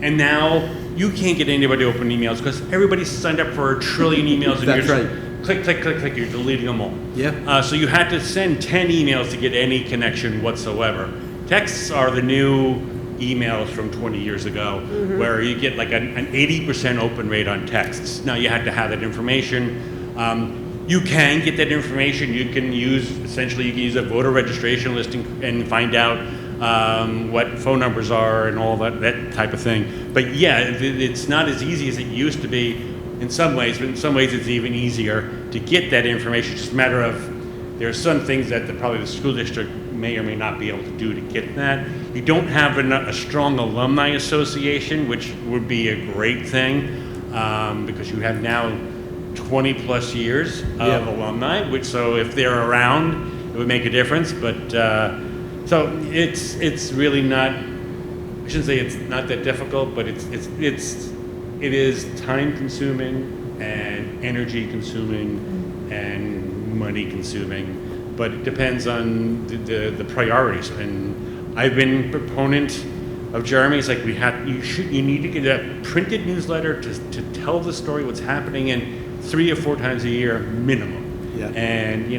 And now you can't get anybody to open emails because everybody's signed up for 1 trillion emails. And That's you're right. just click, click, click, click, you're deleting them all. Yeah. So you had to send 10 emails to get any connection whatsoever. Texts are the new emails from 20 years ago, where you get like an 80% open rate on texts. Now you had to have that information. You can get that information. You can use a voter registration listing and find out what phone numbers are and all that type of thing. But yeah, it's not as easy as it used to be in some ways, but in some ways it's even easier to get that information. It's just a matter of, there are some things that probably the school district may or may not be able to do to get that. You don't have a strong alumni association, which would be a great thing, because you have now 20 plus years of alumni, so if they're around, it would make a difference. But so it's really not, I shouldn't say it's not that difficult, but it is time consuming and energy consuming and money consuming, but it depends on the priorities. And I've been a proponent of Jeremy. It's like you need to get a printed newsletter to tell the story, what's happening, and 3 or 4 times a year minimum. Yeah. And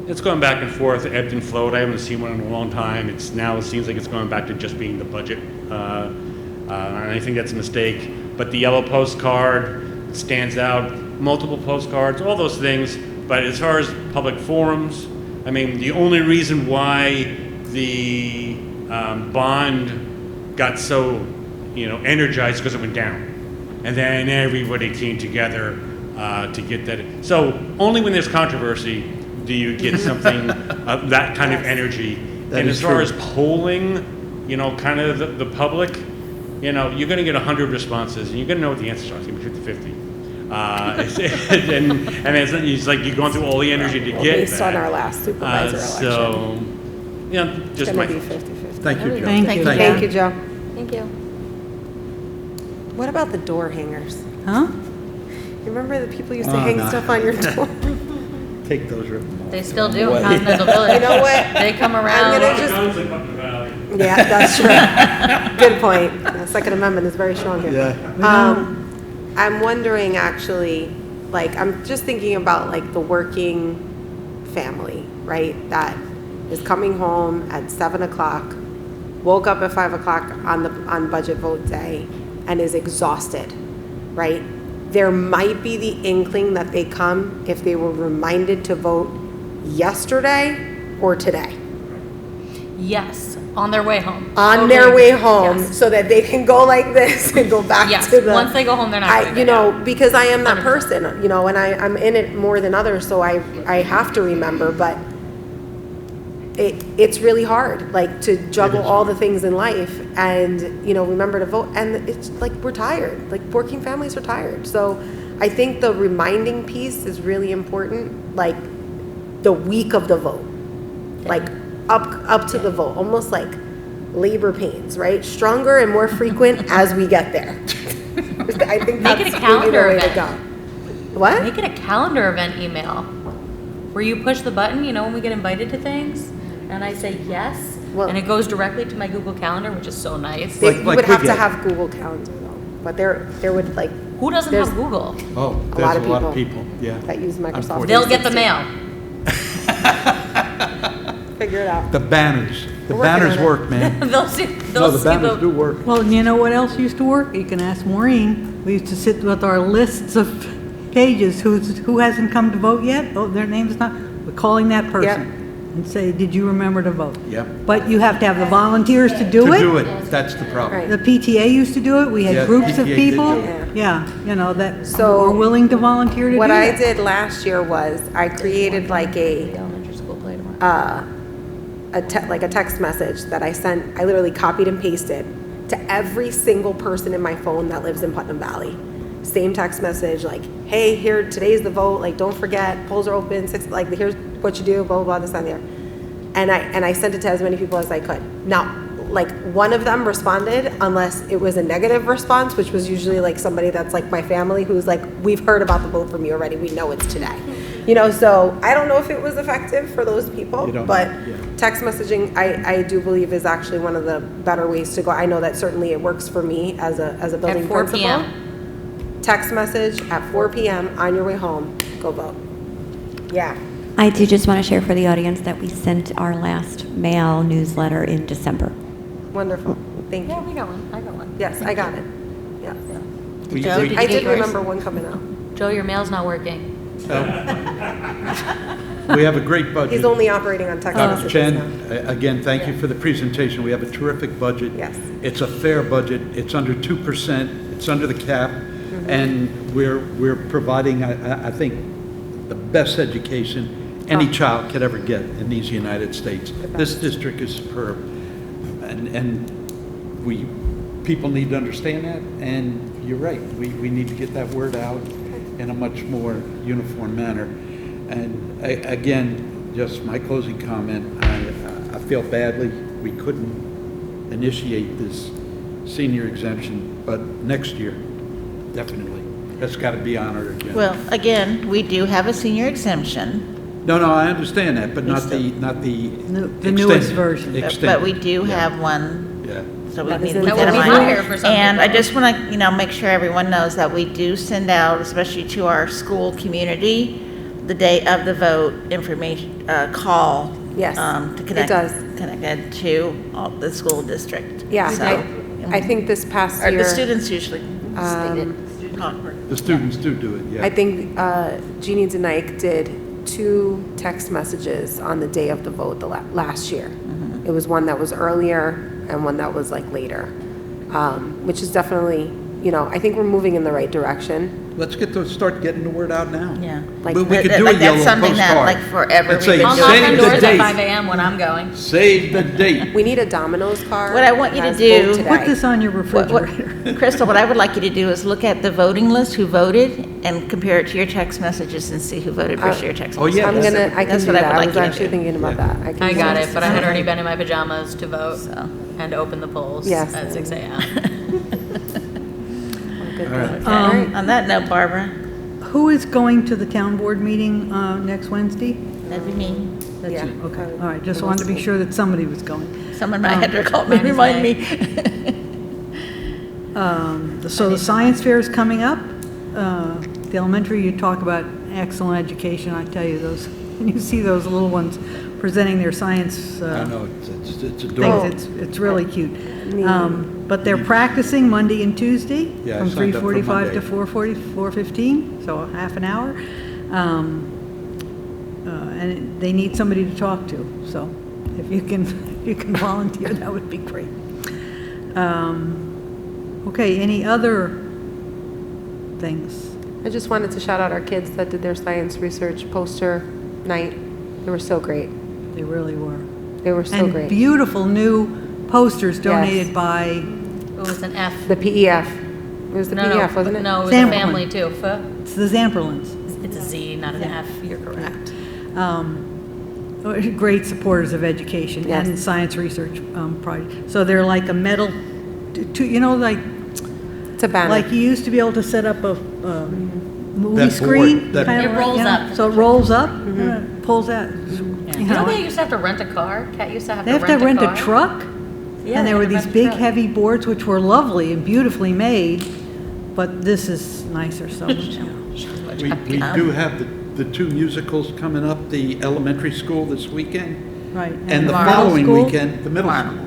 it's going back and forth, ebbed and flowed. I haven't seen one in a long time. It seems like it's going back to just being the budget, and I think that's a mistake. But the yellow postcard stands out, multiple postcards, all those things. But as far as public forums, I mean, the only reason why the bond got so energized because it went down. And then everybody came together to get that. So only when there's controversy do you get something of that kind of energy. And as far as polling, kind of the public, you're going to get 100 responses, and you're going to know what the answers are. It's going to be 50-50. And it's like you're going through all the energy to get Based that. on our last supervisor election. So, just It's my going to be thought. 50-50. Thank you, Joe. Thank you. Thank you, Joe. Thank you. What about the door hangers? Huh? You remember the people used to Oh, hang no. stuff on your door? Take those ribbons. They still do in Continental Village. You know what? They come I'm around. gonna just, yeah, that's true. Good point. The Second Amendment is very strong here. Yeah. I'm wondering actually, like, I'm just thinking about like the working family, right? That is coming home at 7 o'clock, woke up at 5 o'clock on budget vote day, and is exhausted, right? There might be the inkling that they come if they were reminded to vote yesterday or today. Yes, on their way home. On their way home, so that they can go like this and go back Yes, to the. once they go home, they're not gonna You get know, out. because I am that 100%. person, you know, and I'm in it more than others, so I have to remember, but it's really hard, like, to juggle all the things in life and, you know, remember to vote. And it's like, we're tired, like, working families are tired. So I think the reminding piece is really important, like, the week of the vote, like, up to the vote, almost like labor pains, right? Stronger and more frequent as we get there. I think Make that's it a maybe the calendar way to event. go. What? Make it a calendar event email where you push the button, you know, when we get invited to things, and I say yes, Well- and it goes directly to my Google Calendar, which is so nice. They, Like- you like would have we to get. have Google Calendar though, but there would like Who doesn't there's- have Google? Oh, a there's lot a lot of people people, yeah. that use Microsoft. Unfortunately. They'll get the 360. mail. Figure it out. The banners, the We're working banners on it. work, man. They'll see, No, they'll the see banners do the, work. Well, you know what else used to work? You can ask Maureen. We used to sit with our lists of pages, who hasn't come to vote yet? Oh, their name's not, we're calling that person and say, did you remember to vote? Yep. But you have to have the volunteers to do To it. do it, that's the problem. Right. The PTA used to do it. We Yeah, had groups of PTA did people. do it. Yeah, you know, that So, were willing to volunteer to do What I that. did last year was I created like a elementary school play tomorrow. like a text message that I sent. I literally copied and pasted to every single person in my phone that lives in Putnam Valley. Same text message, like, hey, here, today's the vote, like, don't forget, polls are open, like, here's what you do, blah, blah, blah, this, that, and the other. And I sent it to as many people as I could. Now, like, one of them responded, unless it was a negative response, which was usually like somebody that's like my family, who's like, we've heard about the vote from you already, we know it's today. You know, so I don't know if it was effective for those people, You don't but know, yeah. text messaging, I do believe is actually one of the better ways to go. I know that certainly it works for me as a building At 4 principal. p.m. Text message at 4 p.m. on your way home, go vote. Yeah. I do just want to share for the audience that we sent our last mail newsletter in December. Wonderful. Thank Yeah, you. we got one. I got one. Yes, I got it. Yes. We- Joe, we- did I you get did yours? remember one coming out. Joe, your mail's not working. We have a great budget. He's only operating on text Dr. messages Chen, now. again, thank you for the presentation. We have a terrific budget. Yes. It's a fair budget. It's under 2%. It's under the cap. Mm-hmm. And we're providing, I think, the best education any child could ever get in these United States. This district is superb. And people need to understand that. And you're right, we need to get that word out in a much more uniform manner. And again, just my closing comment, I feel badly we couldn't initiate this senior exemption, but next year, definitely, that's got to be honored again. Well, again, we do have a senior exemption, No, I understand that, but not still- the The newest extended- version. but extended. we do Yeah. have one, Yeah. so we That need is to in keep the that in budget. mind. Higher for some And I people. just want to, make sure everyone knows that we do send out, especially to our school community, the day of the vote information, call. Yes, To it connect. does. Connected to the school district. Yeah, So- I think this past Or year. the students usually state it. The students do it, yeah. I think Jeannie Denike did 2 text messages on the day of the vote last year. It was one that was earlier and one that was like later, which is definitely, I think we're moving in the right direction. Let's start getting the word out now. Yeah. Like, We could do a Like, yellow that's something that, postcard. like, forever And say, we've been I'll doing. knock save on the doors at date. 5 a.m. when I'm going. Save the date. We need a Domino's card. What I want you to that has do- vote today. Put this on your What- refrigerator. Crystal, what I would like you to do is look at the voting list, who voted, and compare it to your text messages and see who voted versus your text Oh, messages. yeah. I can That's do what I that. would I like was you to actually do. thinking about that. can I do got that. it, but I had already been in my pajamas to vote So, and open the polls Yes. at 6 a.m. Good All right. thing. All right. on that note, Barbara, Who is going to the town board meeting next Wednesday? that'd be me. That's Yeah. you, okay. All right, just wanted to be sure that somebody was going. Someone might have to call me, mine is remind May. me. So the science fair is coming up. the elementary, you talk about excellent education, I tell you, those, when you see those little ones presenting their science I know, it's adorable. things, it's really cute. But they're practicing Monday and Tuesday Yeah, I from signed up for 3:45 to Monday. 4:15, so a half an hour. And they need somebody to talk to, so if you can, if you can volunteer, that would be great. Okay, any other things? I just wanted to shout out our kids that did their science research poster night. They were so great. They really were. They were so And great. beautiful new posters donated by It was an F. The PEF. It was the No, PEF, wasn't it? No, it was a Samplin. family too. it's the Zamperlins. It's a Z, not an F. You're correct. Great supporters of education Yes. and science research project. So they're like a metal, you know, like It's a banner. like you used to be able to set up a movie That board, screen. that- kind of, It rolls you know, up. So it rolls up, and it pulls out. You know they used to have to rent a car? Cat used to have They to have to rent rent a a car? truck, Yeah, and they there were had to these rent a big, truck. heavy boards, which were lovely and beautifully made, but this is nicer, so, you know. We do have the two musicals coming up, the elementary school this weekend, Right. and the middle following school? weekend, the middle Tomorrow. school.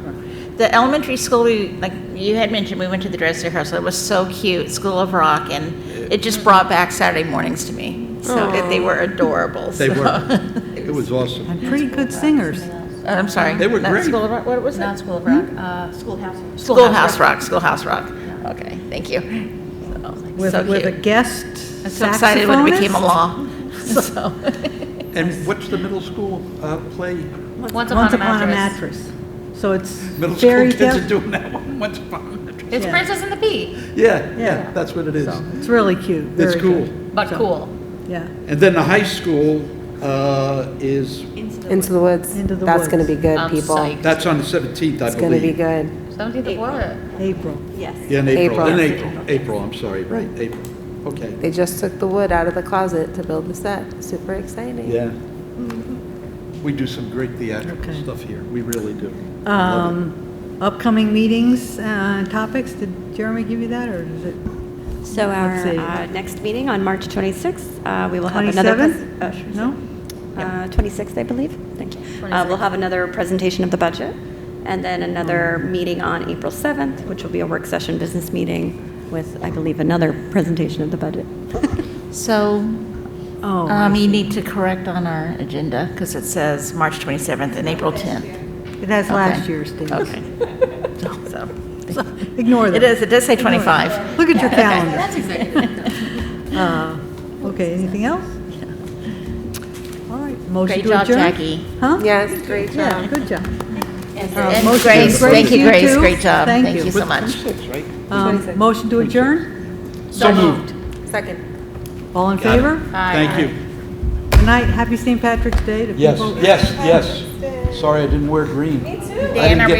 The elementary school, like you had mentioned, we went to the dress rehearsal. It was so cute, School of Rock, and it just brought back Saturday mornings to me. So they were adorable. They so- were. It was awesome. And pretty good singers. I'm sorry. They were not great. School of Rock. What was it? Not School of Rock, Schoolhouse. Schoolhouse Rock. Schoolhouse Rock. Okay, thank you. So, With, so with a cute. guest I'm so excited when it became a saxophonist. law. So. And what's the middle school play? Once Once Upon Upon a a Mattress. Mattress. So it's Middle school fairy kids are tale. doing that one, Once Upon a Mattress. It's Yeah. Princess and the Pea, Yeah, Yeah. yeah, that's what it is. So it's really cute. It's very cool. good. but So, cool. Yeah. And then the high school is, Into the Woods. Into the That's Woods. going to be good, I'm people. psyched. that's on the 17th, I It's going to be believe. good. 17th of what? April. Yes. Yeah, in April. April. In April. April, I'm sorry, right, April. Okay. They just took the wood out of the closet to build the set. Super exciting. Yeah. We do some great theatrical Okay. stuff here. We really do. Love it. Upcoming meetings, topics, did Jeremy give you that, or is it? So our Let's see. next meeting on March 26th, we will have another. 27th? No? 26th, I believe. Thank you. We'll have another presentation of the budget, and then another meeting on April 7th, which will be a work session business meeting with, I believe, another presentation of the budget. So Oh, I you see. need to correct on our agenda because it says March 27th and April 10th. It has last Okay. year's dates. Okay. So, So, ignore them. it does say 25. Look at your calendar. That's executive. Okay, anything else? All right, motion Great to job, adjourn? Jackie. Huh? Yes, great Yeah, job. good job. And motion to Grace, Grace, thank you, you Grace. too. Great job. Thank Thank you. you so much. 26, right? Motion to adjourn? So moved. Second. All in Got it. favor? Thank you. Good night, happy St. Patrick's Day to Yes, people. yes, yes. Sorry I didn't wear green. Me too. Dan, are we